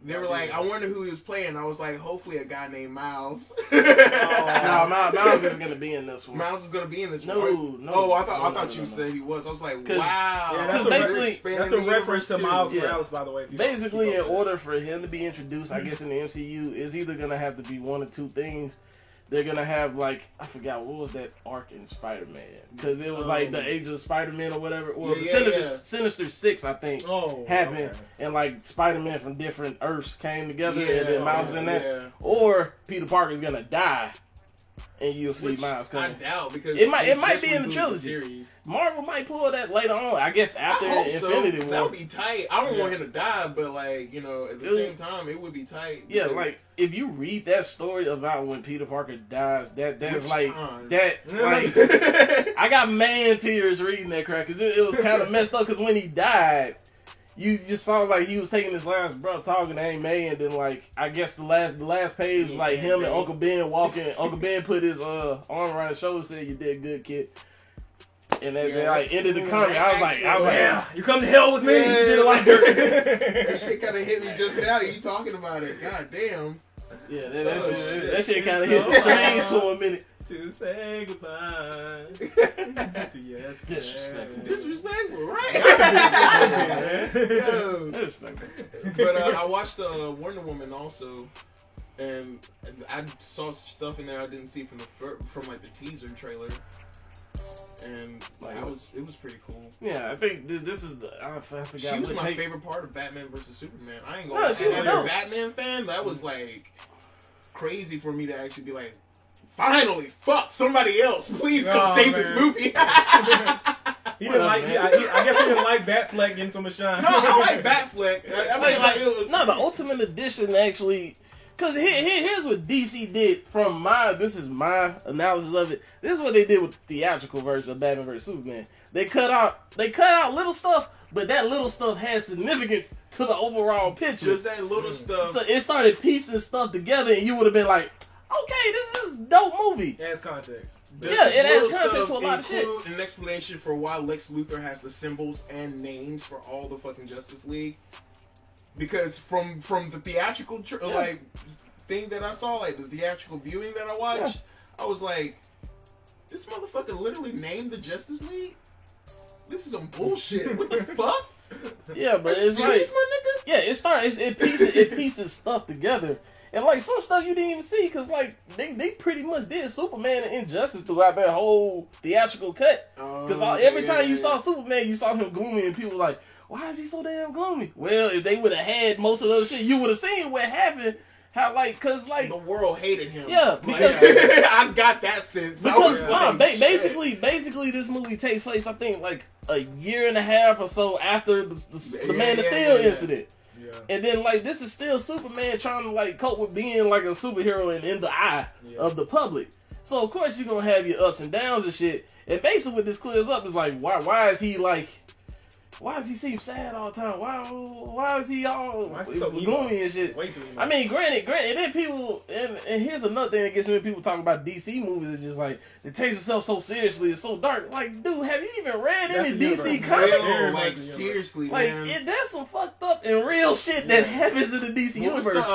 they were like, I wonder who he was playing. I was like, hopefully a guy named Miles. No, Miles is gonna be in this one. Miles is gonna be in this No, one. no. Oh, I thought No, you no. said he was. I was like, 'Cause- wow. Yeah, Because basically- that's a reference to Miles Yeah. Morales, by the way. if you Basically, don't in keep up order for him to be introduced, I guess in the MCU, is either gonna have to be one or two things. They're gonna have like I forgot what was that arc in Spider-Man because it was like the Age of Spider-Man or whatever. Well, Sinister Six, I think, happened, and like Spider-Man from different Earths came together, and then Miles in that. Yeah. Or Peter Parker's gonna die, and you'll see Which Miles I coming. doubt because It might they be just in the rebooted trilogy. series. Marvel might pull that later on. I guess after I hope Infinity so. War. That would be tight. I don't want him to die, but like at the Dude. same time, it would be tight. Yeah, because- like if you read that story about when Peter Parker dies, that's Which like time? that. Like I got man tears reading that crap because it was kind of messed up. Because when he died, you just saw like he was taking his last breath talking to Aunt May, and then like I guess the last page was like him and Uncle Ben walking. Uncle Ben put his arm around his shoulder, and said, "You did good, kid." And then they like ended the comic. I was like, yeah, you come to hell with me. Yeah. You did a lot of dirt. that shit kind of hit me just now. You talking about it? God damn. yeah, shit. that shit kind of hit the strings for a minute. To say goodbye. Yes, Disrespectful. Disrespectful, Yeah. right? Yo. Disrespectful. But I watched Wonder Woman also, and I saw stuff in there I didn't see from like the teaser trailer, and like it was pretty cool. Yeah, I think this is the I forgot. She was what my take- favorite part of Batman vs Superman. I ain't No, gonna she lie. was As a dope. Batman fan, that was like crazy for me to actually be like, finally, fuck somebody else, please come Oh, save man. this movie. He didn't like. I guess he didn't like Batfleck getting so much shine. No, I like Batfleck. I mean, like, it was, No, the Ultimate Edition actually. Because here's what DC did from this is my analysis of it. This is what they did with the theatrical version of Batman vs Superman. They cut out little stuff, but that little stuff has significance to the overall picture. just that little stuff. So it started piecing stuff together, and you would have been like, okay, this is a dope movie. It has context. Does Yeah, this it adds little context stuff to a lot of shit. include an explanation for why Lex Luthor has the symbols and names for all the fucking Justice League? Because from the theatrical like thing that I saw, like the theatrical viewing that I watched, I was like, this motherfucker literally named the Justice League? This is some bullshit. What the fuck? Yeah, but Are you it's serious, like, my nigga? it pieces stuff together. And like some stuff you didn't even see because like they pretty much did Superman and Injustice throughout that whole theatrical cut. Because every time you saw Superman, you saw him gloomy, and people were like, why is he so damn gloomy? Well, if they would have had most of those shit, you would have seen what happened. How like, cause like The world hated him. Yeah, Like, because- I got that sense. I was because like, shit. basically this movie takes place I think like a year and a half or so after the Man of Steel incident. Yeah. And then, like, this is still Superman trying to, like, cope with being, like, a superhero and in the eye of the public. So of course you're gonna have your ups and downs and shit. And basically what this clears up is like, why is he seem sad all the time? Why is he all so gloomy and shit? Way too emo. I mean, granted, and then people, and here's another thing that gets me when people talk about DC movies. It's just like, it takes itself so seriously, it's so dark. Like, dude, have you even read any DC comics? Real, like, seriously, like, man. there's some fucked up and real shit that happens in the DC universe.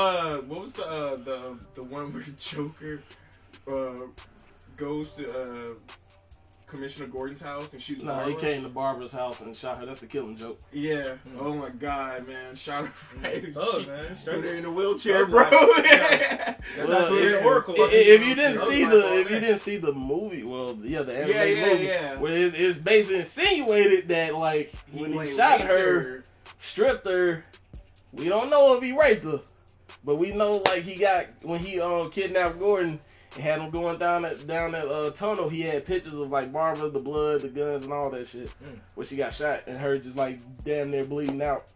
What was the one where the Joker goes to Commissioner Gordon's house and shoots Barbara? He came to Barbara's house and shot her. That's the Killing Joke. Yeah. Oh my God, man. Shot her right in Oh, man. put her in a wheelchair, bro. That's actually an oracle. If you didn't see the movie, the animated movie, where it's basically insinuated that like when he shot her, stripped her, we don't know if he raped her, but we know like when he kidnapped Gordon. And had him going down that tunnel. He had pictures of like Barbara, the blood, the guns, and all that shit. Where she got shot and her just like damn near bleeding out.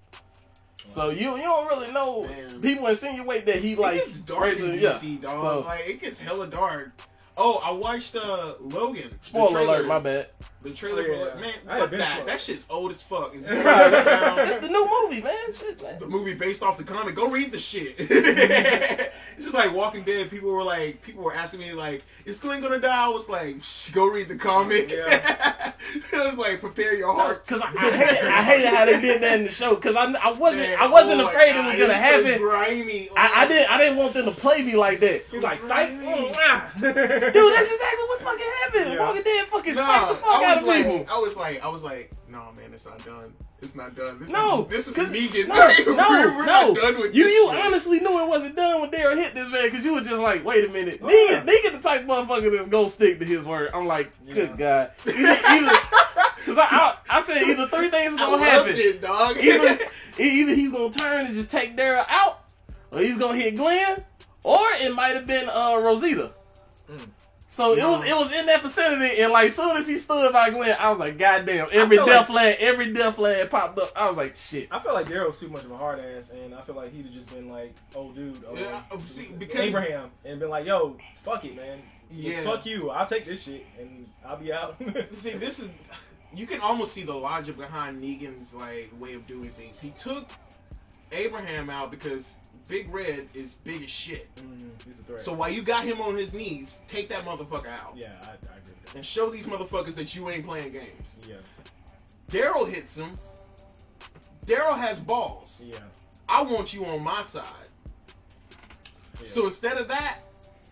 So you don't really know. Man. People insinuate that he like. It gets dark in DC, dog. So, like it gets hella dark. Oh, I watched Logan. Spoiler alert, my bad. The trailer for man, fuck that. That shit's old as fuck. It's the new movie, man. Shit, man. The movie based off the comic. Go read the shit. It's just like Walking Dead. People were asking me like, is Glenn gonna die? I was like, go read the comic. Yeah. It was like, prepare your heart. Because I hated how they did that in the show. Because I wasn't afraid it was gonna happen. So grimy. I didn't want them to play me like that. He's like, psych. Dude, that's exactly what fucking happened. Yeah. Walking Dead fucking psyched the fuck out of people. I was like, no, man, it's not done. It's not done. This is Negan. We're not done with this You shit. honestly knew it wasn't done when Daryl hit this man, because you were just like, wait a minute. Negan the type of motherfucker that's gonna stick to his word. I'm like, good God. Because I said either three things are gonna happen. It, dog. Either he's gonna turn and just take Daryl out, or he's gonna hit Glenn, or it might have been Rosita. So it was in that vicinity, and like soon as he stood by Glenn, I was like, goddamn! Every death flag popped up. I was like, shit. I feel like Daryl was too much of a hard ass, and I feel like he'd have just been like, oh dude, because Abraham, and been like, yo, fuck it, man. Yeah, fuck you. I'll take this shit, and I'll be out. See, this is you can almost see the logic behind Negan's like way of doing things. He took Abraham out because Big Red is big as shit. He's a threat. So while you got him on his knees, take that motherfucker out. Yeah, I agree with that. And show these motherfuckers that you ain't playing games. Yeah. Daryl hits him. Daryl has balls. Yeah. I want you on my side. Yeah. So instead of that,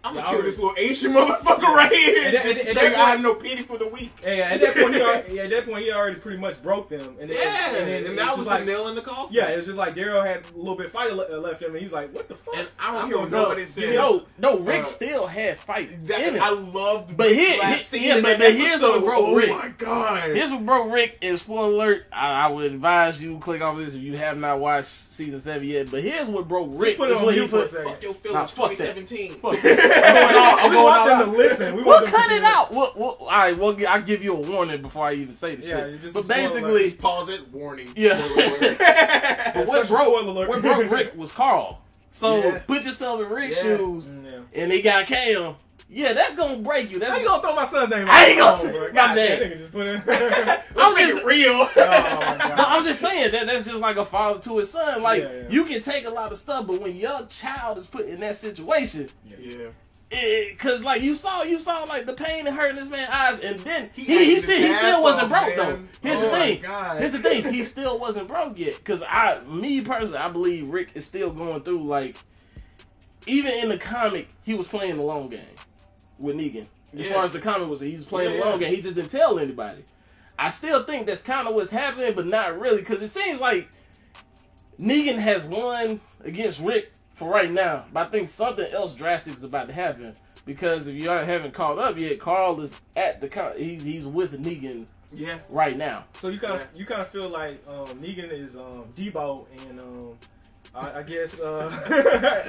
I'm gonna kill this little Asian motherfucker right here just to show you I have no pity for the weak. Yeah, at that point he already pretty much broke them. And that was like the nail in the coffin. Yeah, it's just like Daryl had a little bit of fight left him, and he was like, "What the fuck?" And I don't care what nobody says. No, Rick still had fight in it. I loved. But here's what broke Rick. Oh my God! Here's what broke Rick. And spoiler alert, I would advise you click off this if you have not watched season 7 yet. But here's what broke Rick. Put it on you for a second. Fuck your feelings. 2017. Fuck I'm going want them to listen. We'll cut it out. All right, I'll give you a warning before I even say the shit. But basically, just pause it. Warning. Yeah. But what broke Rick was Carl. So put yourself in Rick's shoes, and he got Cam. Yeah, that's gonna break you. How you gonna throw my son's name out? I ain't gonna say my bad. Just put it. I'm just real. I'm just saying that's just like a father to his son. Like you can take a lot of stuff, but when your child is put in that situation, cause like you saw like the pain and hurt in this man's eyes, and then he still wasn't broke though. Here's the thing. He still wasn't broke yet. Cause me personally, I believe Rick is still going through like, even in the comic, he was playing the long game with Negan. As far as the comic was, he was playing the long game. He just didn't tell anybody. I still think that's kind of what's happening, but not really, because it seems like Negan has won against Rick for right now. But I think something else drastic is about to happen, because if you haven't caught up yet, Carl is at he's with Negan right now. So you kind of feel like Negan is Debo and I guess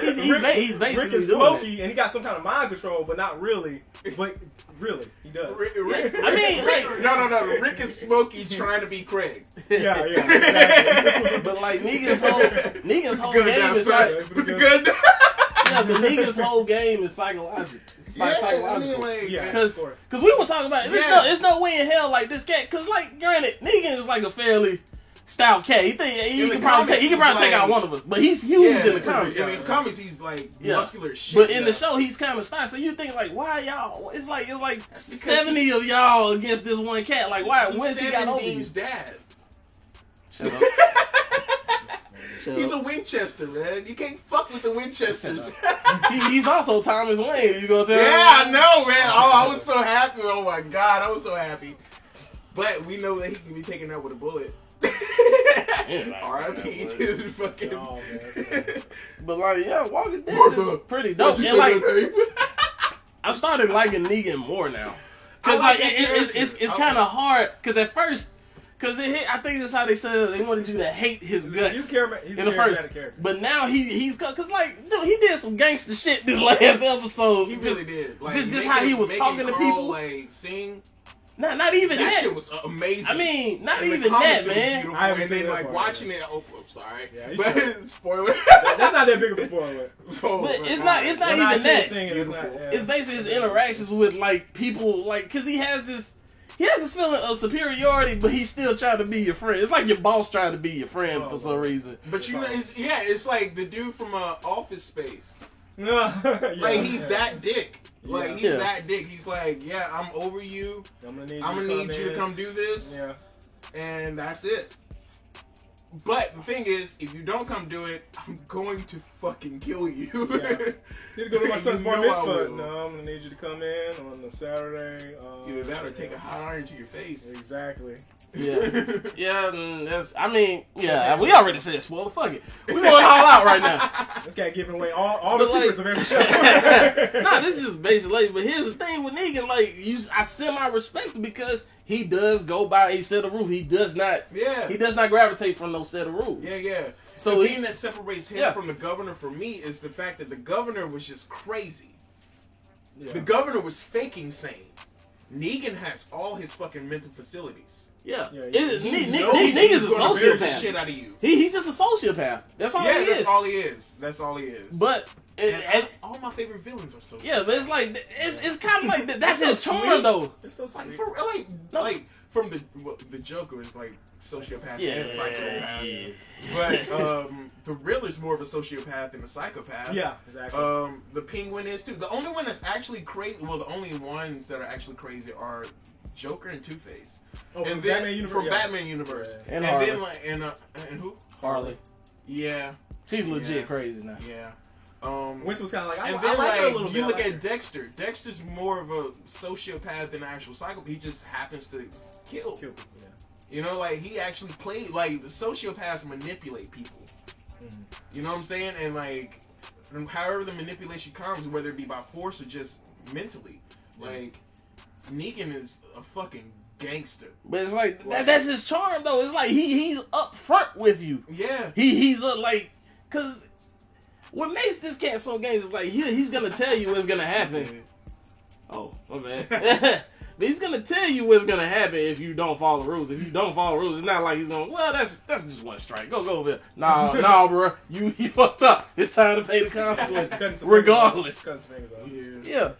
he's basically Rick is Smokey, and he got some kind of mind control, but not really. But really, he does. I mean, like, no. Rick is Smokey trying to be Craig. Yeah. Exactly. But like Negan's whole game is like, put the gun down. yeah, but niggas' whole game is psychological. Psychological. I mean, like, Yeah. Because Of course. we were talking about it. Yeah. There's no way in hell like this cat. Because like, granted, Negan is like a fairly stout cat. He can probably take out like, one of us, but he's huge in the comics. In the comics, he's like Yeah. muscular as shit. But in the show, he's kind of stout. So you think like, why y'all? It's like 70 of y'all against this one cat. Like, why? When's he got over you? Dean's dad. Shut up. Shut He's up. a Winchester, man. You can't fuck with the Winchesters. He's also Thomas Wayne. You gonna tell Yeah, I me? know, man. Oh, I was so happy. Oh my god, I was so happy. But we know that he can be taken out with a bullet. R.I.P. to the fucking. Oh, man, But like, yeah, Walking Dead Martha, is pretty dope. Why'd you And say like, that name? I started liking Negan more now. I Cause like like that it's character. kind of hard. Cause at first, cause I think that's how they said it. They wanted you to hate his yeah. guts He's in the a first. charismatic character. But now cause like, dude, he did some gangster shit this last episode. He Just- really did. Like, just making- how he was making talking to Carl, people. Like sing. Not even That that. shit was amazing. I mean, not In the even comics, that, it was man. beautiful, I haven't and seen then that like part, watching it. Oh, I'm sorry. Yeah, you But spoiler. That's not that big of a spoiler. Oh, But my it's God. not When I even can't that. sing it, it's not- Beautiful. yeah. It's basically his interactions with like people, like, cause he has this feeling of superiority, but he's still trying to be your friend. It's like your boss trying to be your friend for some reason. But you know, it's like the dude from Office Space. No. Like he's that dick. Like he's Yeah. that dick. He's like, yeah, I'm over you. I'm gonna need you to come do this, Yeah. and that's it. But the thing is, if you don't come do it, I'm going to fucking kill you. Yeah. Need to go to my son's bar You know I mitzvah. will. No, I'm gonna need you to come in on a Saturday. Either that or take a hot iron to your face. Exactly. Yeah, yeah. We already said spoiler. Fuck it. We going all out right now. This guy giving away all the But, like- secrets of every show. Nah, this is just basic lazy. But here's the thing with Negan, like, I semi-respect him because he does go by a set of rules. He does not gravitate from no set of rules. Yeah. So the he- thing that separates him Yeah. from the governor for me is the fact that the governor was just crazy. Yeah. The governor was faking sane. Negan has all his fucking mental facilities. Yeah, Yeah, Negan's knows that a he's gonna embarrass the sociopath. shit out of you. He's just a sociopath. That's all he is. That's all he is. That's all he is. But all my favorite villains are so. yeah, but it's like it's kind of like that's his so charm sweet. though. It's so Like, sweet. for, like from the Joker is like sociopath and psychopath. Yeah. But the Riddler's more of a sociopath than a psychopath. Yeah, exactly. The Penguin is too. The only one that's actually crazy. Well, the only ones that are actually crazy are Joker and Two-Face. Oh, and from then Batman Universe. from yeah. Batman Universe. Yeah. And And then Harley. like and who? Harley, Yeah. she's legit Yeah. crazy now. Yeah. Winston was kind of like, I And like then, her a little like, bit. you I look like at her. Dexter. Dexter's more of a sociopath than an actual psychopath. He just happens to kill. Kill people, yeah. You know, like, he actually played, like, the sociopaths manipulate people. Mhm. You know what I'm saying? And, like, however the manipulation comes, whether it be by force or just mentally. Like, Negan is a fucking gangster. But it's like that's his charm though. It's like he's up front with you. Yeah. He's like, cause what makes this cat so gangster is like he's gonna tell you what's gonna happen. Oh, my bad. But he's gonna tell you what's gonna happen if you don't follow the rules. If you don't follow the rules, it's not like he's going, well, that's just one strike. Go over there. Nah, bro. You fucked up. It's time to pay the consequences. Cutting some Regardless. fingers off. Cutting some fingers off. Yeah. Yeah.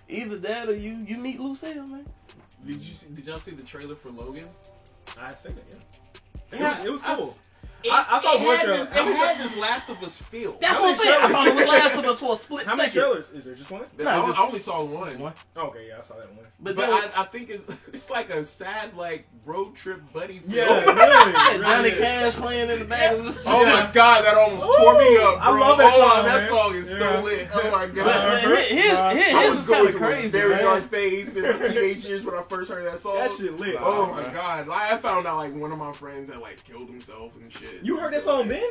Either that or you meet Lucille, man. Did y'all see the trailer for Logan? I've seen it, yeah. Yeah, It was cool. It, I saw it one had trailer. this, it had this Last of Us feel. That's How what I'm many saying. I trailers? thought it was Last of Us for a split How many second. trailers? Is there just one? No, I just only saw one. Oh, okay, yeah, I saw that one. But But then, I think it's like a sad, like, road trip buddy film. Yeah, really. Johnny really. Cash playing in the back. of the Oh Yeah. my god, that almost tore me up, I bro. love that Oh, song, that man. song is so Yeah. lit. Oh my But god. his I is was kind going of through crazy, a very man. dark phase in the teenage years when I first heard that song. That shit lit. Oh bro. my god. Like, I found out like one of my friends had like killed himself and shit. You heard that song then?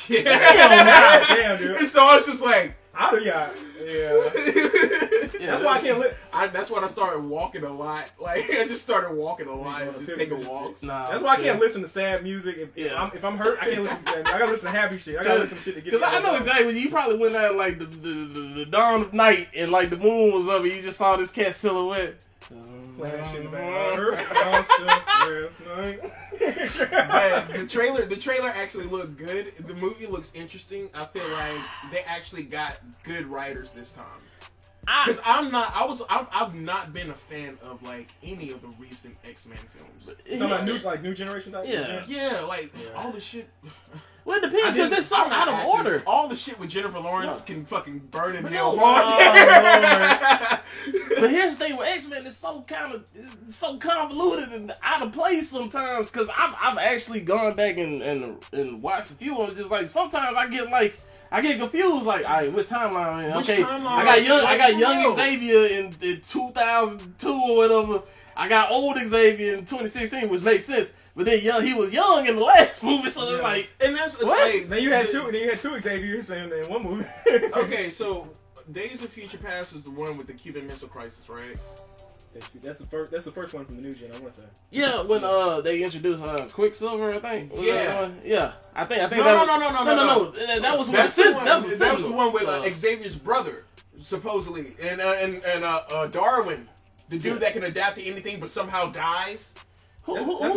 Yeah. Damn, dude. And so I was just like, Yeah. That's why I can't that's when I started walking a lot. Like, I just started walking a lot and just taking walks. Nah, That's why I shit. can't listen to sad music. If I'm hurt, I can't listen to that. I gotta listen to happy shit. I gotta listen to shit to get. Because I know exactly. You probably went out like the dawn of night and like the moon was up and you just saw this cat silhouette. Playing that shit in the background. But the trailer actually looked good. The movie looks interesting. I feel like they actually got good writers this time. Because I've not been a fan of like any of the recent X-Men films. New generation type. Yeah, all the shit. Well, it depends because there's something out of order. All the shit with Jennifer Lawrence can fucking burn in hell. But here's the thing with X-Men, it's so convoluted and out of place sometimes. Because I've actually gone back and watched a few of them. Just like sometimes I get confused. Like, all right, which timeline? Okay, I got young Xavier in 2002 or whatever. I got old Xavier in 2016, which makes sense. But then he was young in the last movie, so it's like, and that's what? Like, then you had two Xaviers in one movie. Okay, so Days of Future Past was the one with the Cuban Missile Crisis, right? That's the first one from the new gen. I want to say. Yeah, when they introduced Quicksilver, I think. Yeah. I think. No. That was the one with Xavier's brother, supposedly, and Darwin, the dude that can adapt to anything but somehow dies. Who was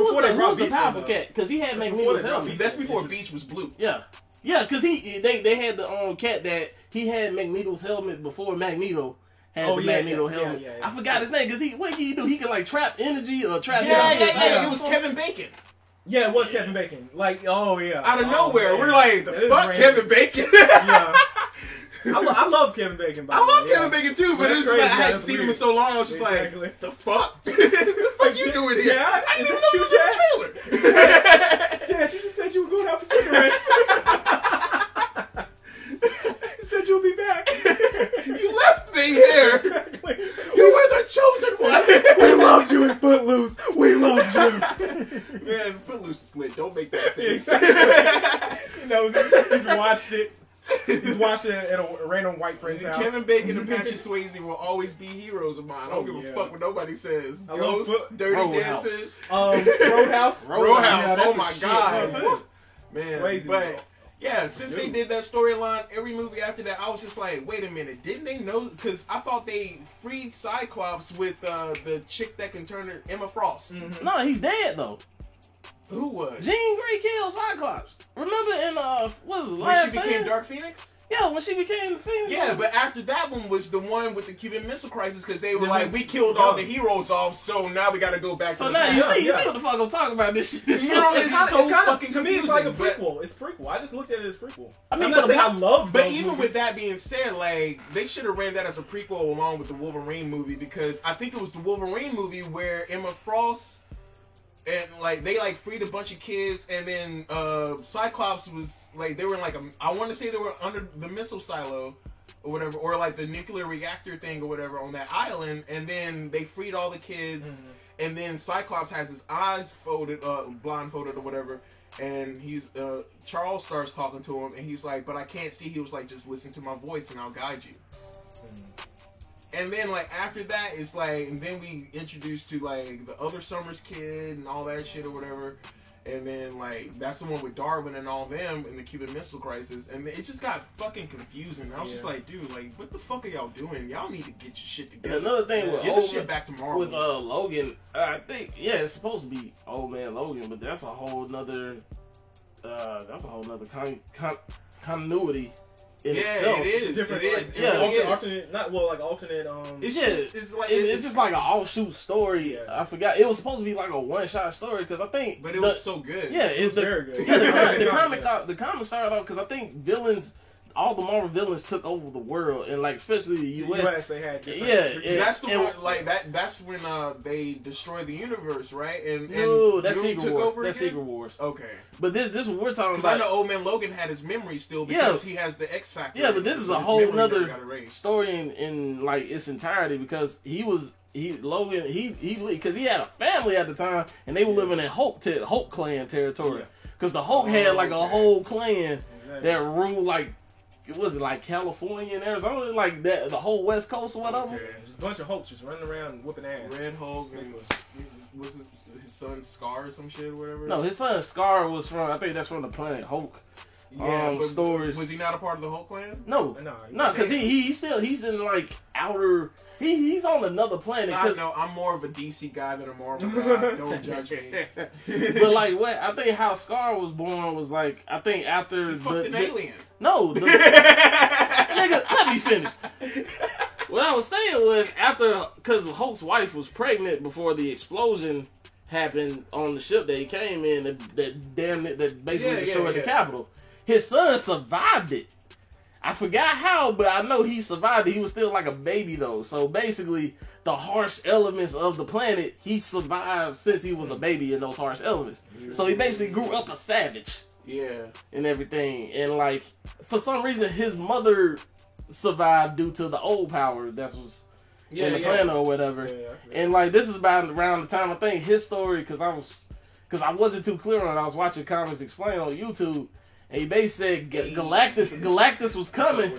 the powerful cat? Because he had Magneto's helmet. That's before Beast was blue. Yeah, because they had the cat that he had Magneto's helmet before Magneto had the Magneto helmet. I forgot his name because what can he do? He can like trap energy or trap. Yeah. It was Kevin Bacon. Yeah, it was Kevin Bacon. Like, out of nowhere, we're like, the fuck, Kevin Bacon. Yeah. I love Kevin Bacon. I love Kevin Bacon too, but it's just like I hadn't seen him in so long. I was just like, the fuck? What the fuck you doing here? Yeah, I didn't even know you was in the trailer. Dad, you just said you were going out for cigarettes. You said you'll be back. You left me here. Exactly. You were the chosen one. We loved you in Footloose. We loved you. Man, Footloose is lit. Don't make that face. He's watched it. He's watching it at a random white friend's house. Kevin Bacon and Patrick Swayze will always be heroes of mine. I don't give a fuck what nobody says. Ghost, Dirty Dancing, Roadhouse. Yeah, oh my shit. god, man! Swayze, but yeah, since they did that storyline, every movie after that, I was just like, wait a minute, didn't they know? Because I thought they freed Cyclops with the chick that can turn her, Emma Frost. Mm-hmm. No, he's dead though. Who was? Jean Grey killed Cyclops. Remember in what was it, when she became Dark Phoenix? Yeah, when she became the Phoenix. Yeah, but after that one was the one with the Cuban Missile Crisis because they were like, we killed all the heroes off, so now we got to go back. So to now the you see what the fuck I'm talking about. This shit. It's kind of to me. It's like a prequel. It's prequel. I just looked at it as prequel. I mean, I'm not saying I love. But even with that being said, like they should have ran that as a prequel along with the Wolverine movie because I think it was the Wolverine movie where Emma Frost. And like they like freed a bunch of kids, and then Cyclops was like they were in like I want to say they were under the missile silo or whatever, or like the nuclear reactor thing or whatever on that island, and then they freed all the kids, and then Cyclops has his eyes blindfolded or whatever, and he's Charles starts talking to him, and he's like, but I can't see. He was like, just listen to my voice, and I'll guide you. And then, like, after that, it's like, and then we introduced to, like, the other Summers kid and all that shit or whatever. And then, like, that's the one with Darwin and all them in the Cuban Missile Crisis. And it just got fucking confusing. I was just like, dude, like, what the fuck are y'all doing? Y'all need to get your shit together. And another thing with get the shit back to Marvel. With Logan, I think, it's supposed to be Old Man Logan, but that's a whole nother, continuity. Itself. It is. Different, it is. Alternate. It's just like an offshoot story. Yeah. I forgot. It was supposed to be like a one-shot story because I think. But it was so good. Yeah, it was very good. Yeah, the comic started off because I think all the Marvel villains took over the world, and like especially the U.S. they had that's the one like that. That's when they destroyed the universe, right? And that's Secret Wars. That's Secret Wars. Okay, but this is what we're talking about. I know Old Man Logan had his memory still because he has the X Factor. Yeah, but this is a whole nother story in like its entirety because because he had a family at the time and they were living in Hulk clan territory because the Hulk had like a whole clan that ruled like. Was it like California and Arizona, like that, the whole West Coast or whatever? Okay. Just a bunch of Hulks just running around whooping ass. Red Hulk and was his son Scar or some shit or whatever? No, his son Scar was from. I think that's from the planet Hulk. Yeah, but stories. Was he not a part of the Hulk clan? No, because he's in like outer. He's on another planet. Side note, I'm more of a DC guy than a Marvel guy. Don't judge me. But like what I think how Scar was born was like I think after He fucked an alien. No, nigga, let me finish. What I was saying was after because Hulk's wife was pregnant before the explosion happened on the ship that he came in that basically destroyed the Capitol. His son survived it. I forgot how, but I know he survived it. He was still like a baby though. So basically, the harsh elements of the planet, he survived since he was a baby in those harsh elements. So he basically grew up a savage. Yeah. And everything. And like, for some reason, his mother survived due to the old power that was in the planet or whatever. Yeah. And like, this is about around the time, I think, his story, because I wasn't too clear on it. I was watching Comics Explained on YouTube. And he basically said Galactus was coming.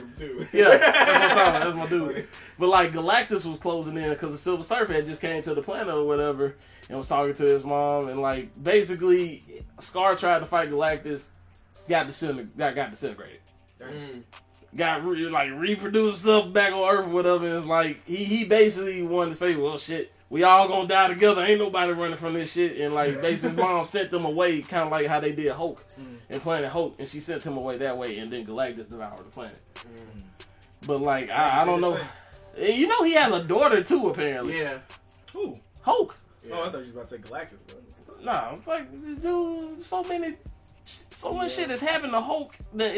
Yeah, that's my dude. But like Galactus was closing in because the Silver Surfer had just came to the planet or whatever and was talking to his mom. And like basically, Scar tried to fight Galactus, got disintegrated. Got reproduced himself back on Earth or whatever. And it's like he basically wanted to say, well, shit, we all gonna die together. Ain't nobody running from this shit. And like basically, his mom sent them away, kind of like how they did Hulk in Planet Hulk, and she sent him away that way. And then Galactus devoured the planet. But like I don't know. You know he has a daughter too, apparently. Yeah. Who? Hulk. Yeah. Oh, I thought you was about to say Galactus. Nah, it's like dude, so much shit has happened to Hulk that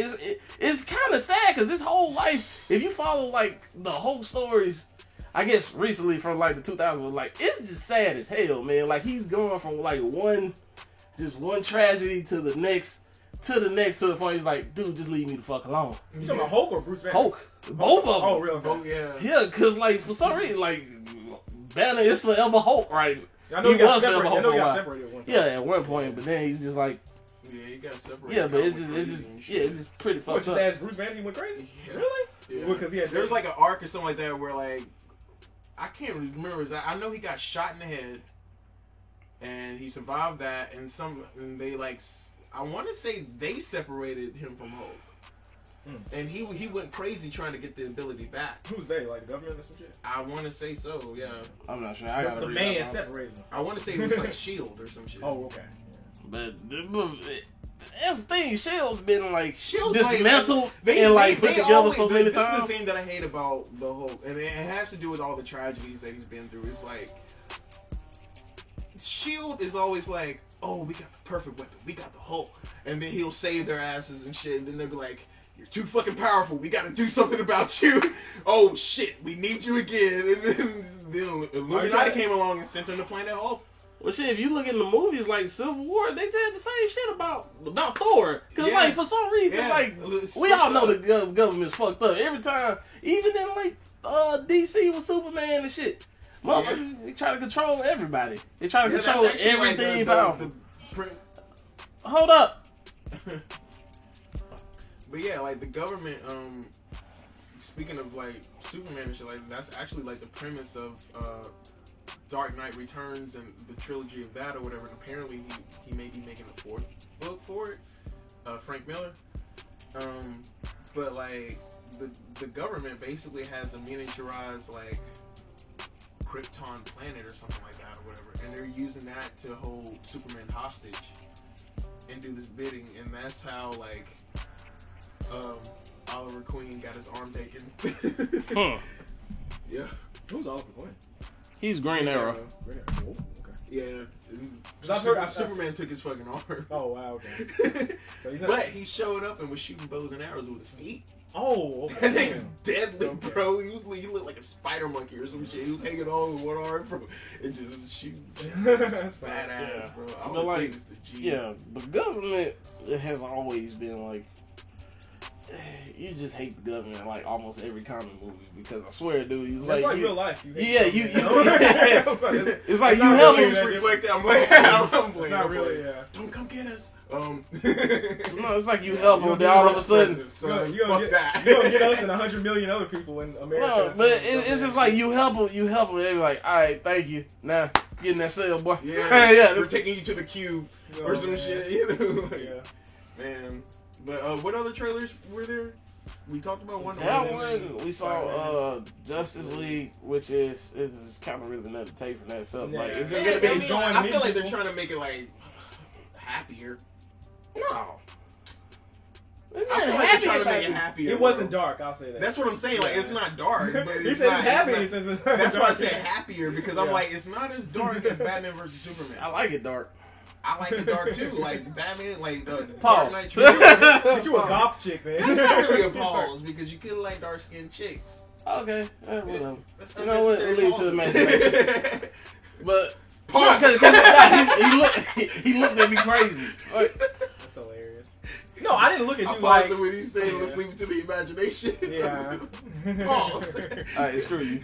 it's kind of sad because his whole life, if you follow like the Hulk stories, I guess recently from like the 2000s, like it's just sad as hell, man. Like he's going from like one tragedy to the next to the point he's like, dude, just leave me the fuck alone. You talking about Hulk or Bruce Banner? Hulk, both of them. Oh, really? Oh yeah. Yeah, because like for some reason, like Banner is forever Hulk, right? I know he got separated. Hulk I know he for a got while. separated at one time. Yeah, at one point, but then he's just like. Yeah, he got separated. Yeah, but it's just pretty What, fucked just up. ask Bruce Banner, he went crazy? Yeah. Really? Yeah. Because he had There's like an arc or something like that where like I can't remember. I know he got shot in the head, and he survived that. And they like I want to say they separated him from Hulk, and he went crazy trying to get the ability back. Who's they? Like the government or some shit? I want to say so. Yeah. I'm not sure. I gotta The read man up on it. separated him. I want to say it was like Shield or some shit. Oh, okay. But that's the thing. Shield's been like Shield dismantled and like put together so many This is times. the thing that I hate about the Hulk, and it has to do with all the tragedies that he's been through. It's like Shield is always like, oh, we got the perfect weapon, we got the Hulk, and then he'll save their asses and shit, and then they'll be like, you're too fucking powerful, we gotta do something about you. Oh shit, we need you again. And then Illuminati came along and sent them to Planet Hulk. Well, shit, if you look in the movies like Civil War, they did the same shit about Thor. Because, like, for some reason, like, we all know the government's fucked up. Every time, even in, like, DC with Superman and shit, motherfuckers, they try to control everybody. They try to control everything powerful. Hold up. But yeah, like, the government, speaking of, like, Superman and shit, like, that's actually, like, the premise of, Dark Knight Returns and the trilogy of that or whatever, and apparently he may be making a fourth book for it, Frank Miller. But like the government basically has a miniaturized like Krypton planet or something like that or whatever, and they're using that to hold Superman hostage and do this bidding, and that's how like Oliver Queen got his arm taken. Yeah. Who's Oliver Queen? He's Green Arrow. Green Arrow. Oh, okay. Yeah. I've heard Superman took his fucking arm. Oh, wow, okay. So but he showed up and was shooting bows and arrows with his feet. Oh, okay. That nigga's deadly, bro. He looked like a spider monkey or some shit. He was hanging on with one arm, bro, and just shooting. That's badass, bro. I But would like, this the G. yeah, the government has always been like, you just hate the government in like almost every comic movie because I swear, dude, he's that's like you, real life. It's like you help him. I'm like, I'm It's not really, yeah. Don't come get us. No, it's like you help him, then all of a sudden. You gonna get us and 100 million other people in America. No, but it's just like you help him, and they be like, all right, thank you. Now, get in that cell, boy. Yeah, yeah. we're taking you to the cube or some shit, you know? Like, Yeah. Man. But what other trailers were there? We talked about Wonder That Woman. one we saw Justice League, which is kind of really nothing to take from that stuff. Like, it's Yeah, just gonna be I feel like they're trying to make it like happier. no. I feel like they're trying to make it happier. It wasn't dark, I'll say that. That's what I'm saying. Like, it's not dark, but He it's said not, it's happy. it's He says it's not- that's why I dark. said happier because I'm like, it's not as dark as Batman versus Superman. I like it dark. I like it dark too. Like Batman, like the Pause. Dark Knight trilogy. But you a goth chick, man. That's not really a pause because you could like dark skinned chicks. Okay, whatever. That's You know what? unnecessary Leave it to the pauses. imagination. But Pause. he looked at me crazy. Like, That's hilarious. No, I didn't look at I you paused like. it when he said, "Let's leave it to the imagination." Yeah. Pause. alright, screw you.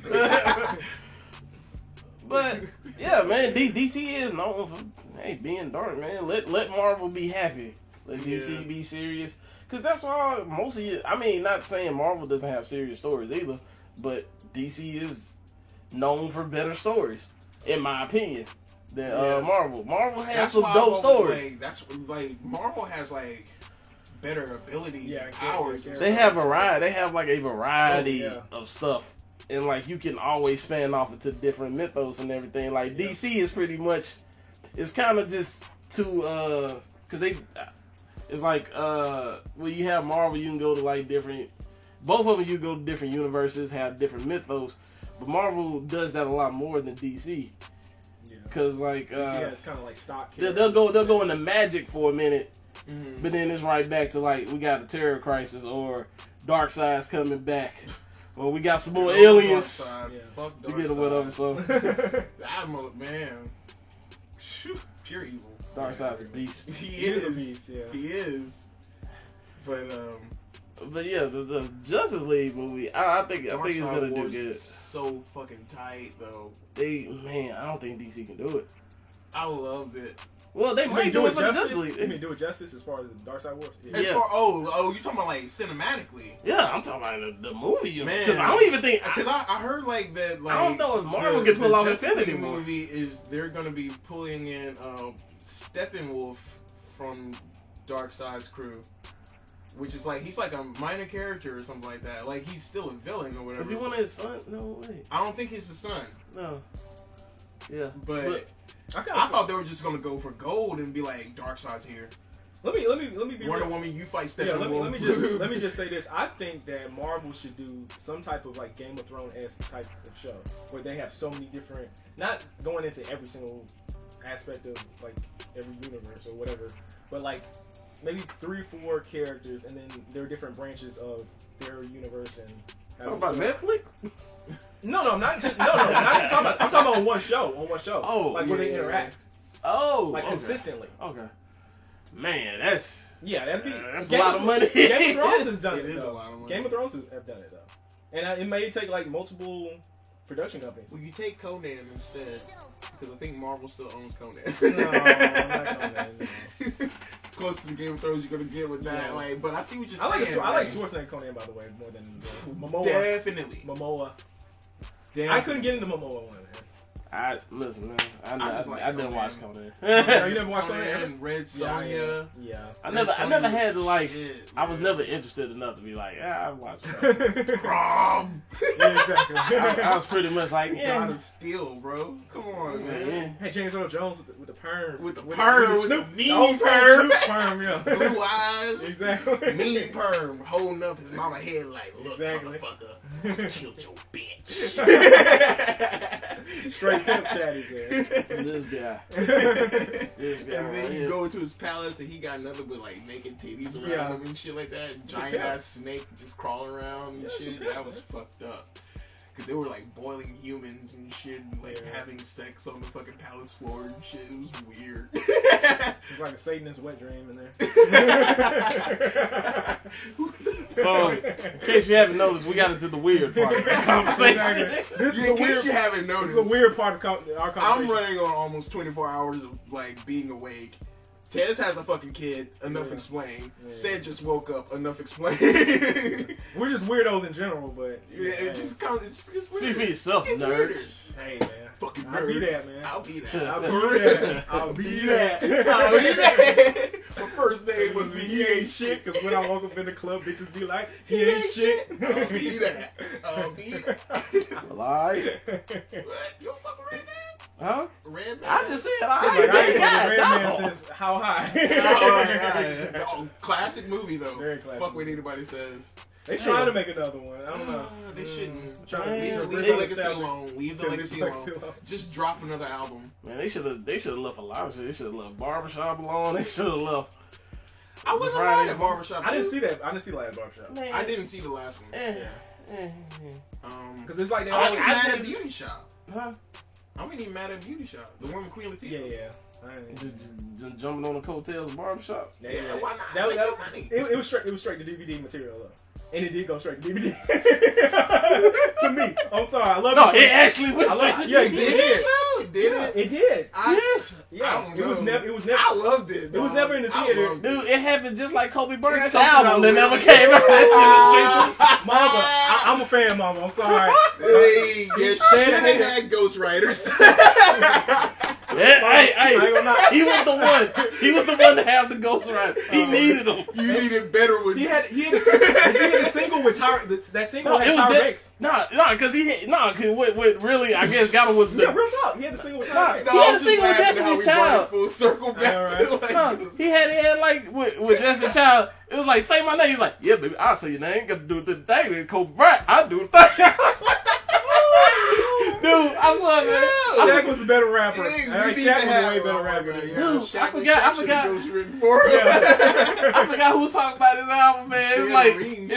But yeah, man, DC is known for being dark, man. Let Marvel be happy. Let DC be serious, cause that's all most of it. I mean, not saying Marvel doesn't have serious stories either, but DC is known for better stories, in my opinion, than Marvel. Marvel has That's some why dope stories. Like, that's like Marvel has like better abilities and and powers. characters. They have variety. They have like a variety Oh, of stuff, and like you can always span off into different mythos and everything. Like DC is pretty much, it's kind of just to because they, it's like when you have Marvel, you can go to like different. Both of them, you go to different universes, have different mythos, but Marvel does that a lot more than DC. Because like it's kind of like stock. they'll go into magic for a minute. Mm-hmm. But then it's right back to like we got the terror crisis or Darkseid's coming back, or we got some more aliens Fuck to get or whatever. So That man, pure evil. Darkseid's a beast. He is is a beast, yeah. He is. But yeah, the Justice League movie, I think it's gonna do Wars good. is so fucking tight though. I don't think DC can do it. I loved it. Well, they might do it for the Justice League. You mean do it justice as far as the Dark Side Wars? As Yeah. far, you talking about like cinematically? Yeah, I'm talking about the movie. Man. Because I don't even think. Because I heard like that. Like, I don't know if Marvel the- can pull the off Justice Infinity League War. movie is they're gonna be pulling in Steppenwolf from Darkseid's crew, which is like he's like a minor character or something like that. Like he's still a villain or whatever. Is he one of his sons? No way. I don't think he's the son, No. Yeah. but I I thought they were just gonna go for gold and be like Darkseid's here. Let me be Wonder real. Woman, you fight Yeah, Steppenwolf. let me just say this. I think that Marvel should do some type of like Game of Thrones-esque type of show where they have so many different, not going into every single aspect of like every universe or whatever, but like maybe 3-4 characters and then there are different branches of their universe and. Talking about Netflix? No, I'm not. Not talking about. I'm talking about on one show. Oh, like where they interact, Oh, like okay. consistently. Okay. Man, that's Yeah, that'd be. that's a lot of money. Game of Thrones has done It it. is a though. lot of money. Game of Thrones have done it though, and it may take like multiple production companies. Well, you take Conan instead, because I think Marvel still owns Conan. No, not Conan, no. It's close to the Game of Thrones you're gonna get with that. Yeah. Like, but I see what you're I like saying. Schwarzenegger Conan by the way more than Momoa. Definitely. Momoa. Definitely. I couldn't get into Momoa one. Listen, man. I just like I didn't Conan. watch Conan. Man. You never watched Conan? Conan, Red Sonja. Yeah. I never had to like. Shit, I was man. never interested enough to be like, I watched it. Yeah, exactly. I was pretty much like, God yeah. of Steel, bro. Come on, man. yeah. Hey, James Earl Jones with the perm. With the perm, with Snoop- the the mean old school perm. Snoop perm, yeah. Blue eyes. Exactly. Mean perm. Holding up his mama head like, look, Exactly. motherfucker. I killed your bitch. Straight pimp status there. This guy. This guy. And right then you here. go into his palace and he got nothing but like naked titties around Yeah. him and shit like that. Giant Yeah. ass snake just crawling around and Yeah, shit. it's That was fucked up. Cause they were like boiling humans and shit, and like Yeah. having sex on the fucking palace floor and shit. It was weird. It's like a Satanist wet dream in there. So, in case you haven't noticed, we got into the weird part of this conversation. This is in the case weird. you haven't This noticed, is the weird part of our I'm conversation. running on almost 24 hours of like being awake Tez has a fucking kid. Enough Yeah. explained. Yeah. Said just woke up. Enough explained. We're just weirdos in general, but Yeah, it just comes. It's just Speak weird. for yourself, It's nerds. hey man, Fucking nerds. I'll be that, man. I'll be that. I'll be that. I'll be that. I'll be that. My first name was He ain't shit. Cause when I walk up in the club, bitches be like, he ain't shit. I'll be that. I'll be that. Alright. What? You don't fuck with Red Man? Huh? Red Man? I just said Like, I alright. ain't fucking God, Red dog. Man since How High. Oh, classic movie though. Very classic Fuck what movie. anybody says. They trying to make another one. I don't know. They shouldn't. Trying to Man, Leave they- the legacy alone. Leave the Leave legacy the legacy alone. alone. Just drop another album. Man, they should have left a lot of shit. They should have left Barbershop alone. They should have left. I wasn't Friday. mad at Barbershop. I didn't too. see that. I didn't see Last Barbershop. Man. I didn't see the last one. Yeah. Because Cause it's like they I always. was mad at just- Beauty Shop. Huh? I wasn't even mad at Beauty Shop. The one with Queen Latifah. Yeah. Just jumping on the coattails of Barbershop. Yeah, Yeah, why not? That, Make that, your money. it was straight. It was straight to DVD material though, and it did go straight to DVD. To me, I'm sorry. I love No, it. it actually was. I love- yeah, Did it though? Did it? It did. Yes. Yeah, it was never. It was never. I loved it. It was dog. never in the I theater. loved it. Dude, it happened just like Kobe Bryant's It's something album that I never really- came out. That shit was straight to Mama, I'm a fan, Mama. I'm sorry. Hey, yeah, Shannon had ghostwriters. Yeah, I ain't hey, gonna lie. he was the one. He was the one to have the ghostwriter. He needed him. You needed better ones. He had a single with Tyra. That single No, had it was Tyra that. Banks. Cause what really I guess got him was the. Yeah, real talk. He had a single with Tyra Banks. He had I'm a just single with laughing at how Destiny's we brought Child. it full circle back Alright. to like No, this. he had like with Destiny's Child. It was like say my name. He's like, yeah, baby, I'll say your name. Got to do it this day with Kobe Bryant. I do the thing. Dude, I swear, man. Shaq was the better rapper. Hey, we Shaq need was to a have way him. better Oh my rapper. God, than yeah. him. Dude, Shaq I forgot- should've ghostwritten for him. I forgot who was talking about this album, man. It's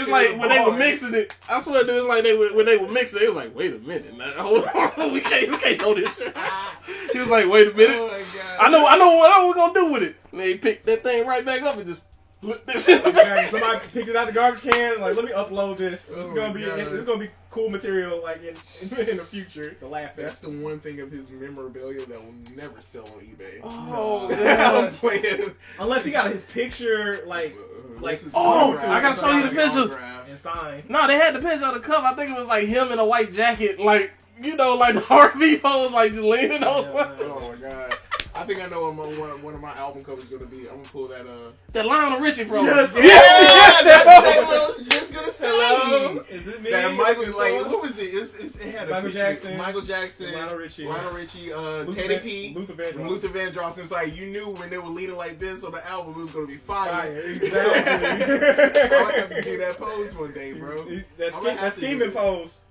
like when they were bars. mixing it. I swear, dude, it's like when they were mixing it. It was like, wait a minute, now, hold on, we can't know this shit. He was like, wait a minute. Oh my God. I know what we're gonna do with it. And they picked that thing right back up and just put this shit Exactly. back. Somebody picked it out the garbage can. Like, let me upload this. This is Oh gonna my be God. this is gonna be cool material. Like in the future to laugh at. That's the one thing of his memorabilia that will never sell on eBay. Oh, I'm man. playing. Unless he got his picture like This is Oh, autograph. I gotta show you the It's picture. autograph. and signed. No, they had the picture on the cover. I think it was like him in a white jacket, like you know, like the R&B pose, like just leaning on Yeah, something. Oh my God. I think I know what one of my album covers is gonna be. I'm gonna pull that. That Lionel Richie promo. Yes, That's what I was just gonna say. Hello, is it me? That Michael, like, what was it? It had a Michael picture. Jackson. Michael Jackson, Lionel Richie. Luther Teddy P, Luther Vandross. Luther Vandross. It's like you knew when they were leading like this on the album, it was gonna be fire. Fire, I exactly. might have to do that pose one day, bro. That scheming pose.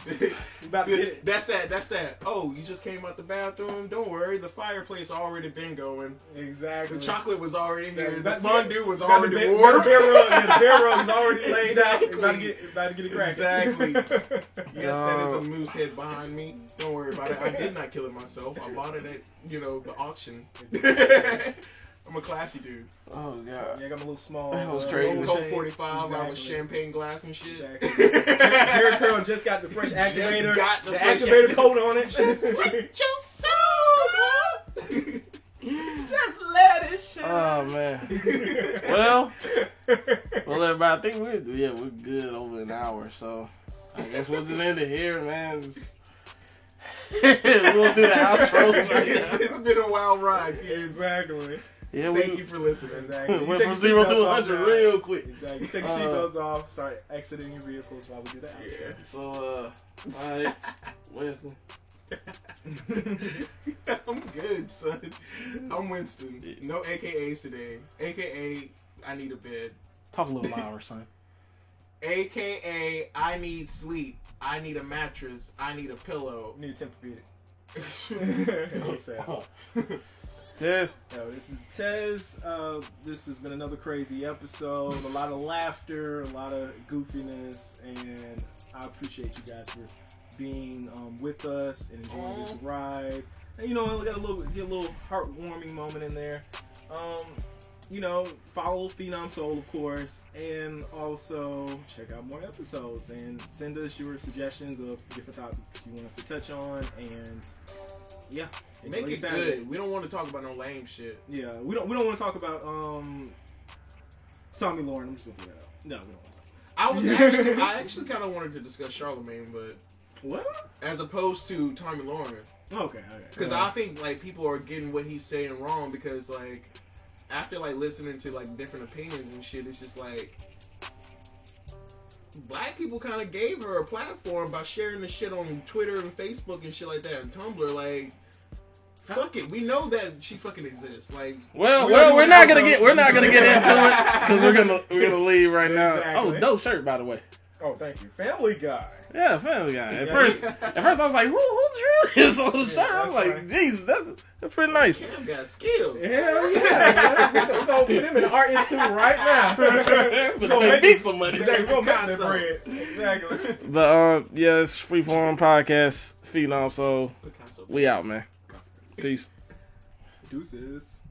You about to get it. That's that. Oh, you just came out the bathroom. Don't worry, the fireplace already been going. Exactly. The chocolate was already here. The That- fondue was got already the warm. bear rug. Yeah, the bear rug is already laid out. Exactly. About to get it cracking. Exactly. Yes, that is No. a moose head behind me. Don't worry about it. I did not kill it myself. I bought it at, the auction. I'm a classy dude. Oh god. Yeah, I got my little small. That was crazy. Old Shane. Coke 45 out with Exactly. champagne glass and shit. Exactly. Jerry Curl just got the fresh activator. got the the fresh activator coat on it. Just let your soul. Just let it shine. Oh man. Well, everybody, I think we're good over an hour, so I guess we'll just end it here, man. We'll do the outros right now. It's been a wild ride, kids. Exactly. Yeah, Thank you for listening. Exactly. You went take from your 0 to seatbelts off 100 now. real quick. Exactly. You take your seatbelts off, start exiting your vehicles while we do that. Yeah. So, alright, Winston. I'm good, son. I'm Winston. No AKAs today. AKA, I need a bed. Talk a little louder, son. AKA, I need sleep. I need a mattress. I need a pillow. Need a Tempur-Pedic. ASAP. Tess. Yo, this is Tez. This has been another crazy episode. A lot of laughter, a lot of goofiness, and I appreciate you guys for being with us and enjoying this ride. And we got get a little heartwarming moment in there. Follow Phenom Soul, of course, and also check out more episodes and send us your suggestions of different topics you want us to touch on, and Yeah. Make Enjoy it Saturday. good. We don't want to talk about no lame shit. Yeah, we don't want to talk about Tommy Lauren. I'm just gonna throw that out. No, we don't. I actually kind of wanted to discuss Charlemagne, but What? as opposed to Tommy Lauren, Okay. because I think like people are getting what he's saying wrong. Because like after like listening to like different opinions and shit, it's just like black people kind of gave her a platform by sharing the shit on Twitter and Facebook and shit like that and Tumblr. Like, fuck it, we know that she fucking exists. Like, Well, we're not gonna get into it because we're gonna leave right now. Exactly. Oh, dope shirt, by the way. Oh, thank you. Family Guy. Yeah, Family Guy. At first I was like, who drew this on the shirt? I was like, right. Jesus, that's pretty nice. Cam got skills. Hell yeah. We're gonna put him in the Art Institute right now. But they need some money. Exactly. We're gonna make that bread. Exactly. But yeah, it's Freeform Podcast, Phenom. So Picasso. we out, man. Peace. Deuces.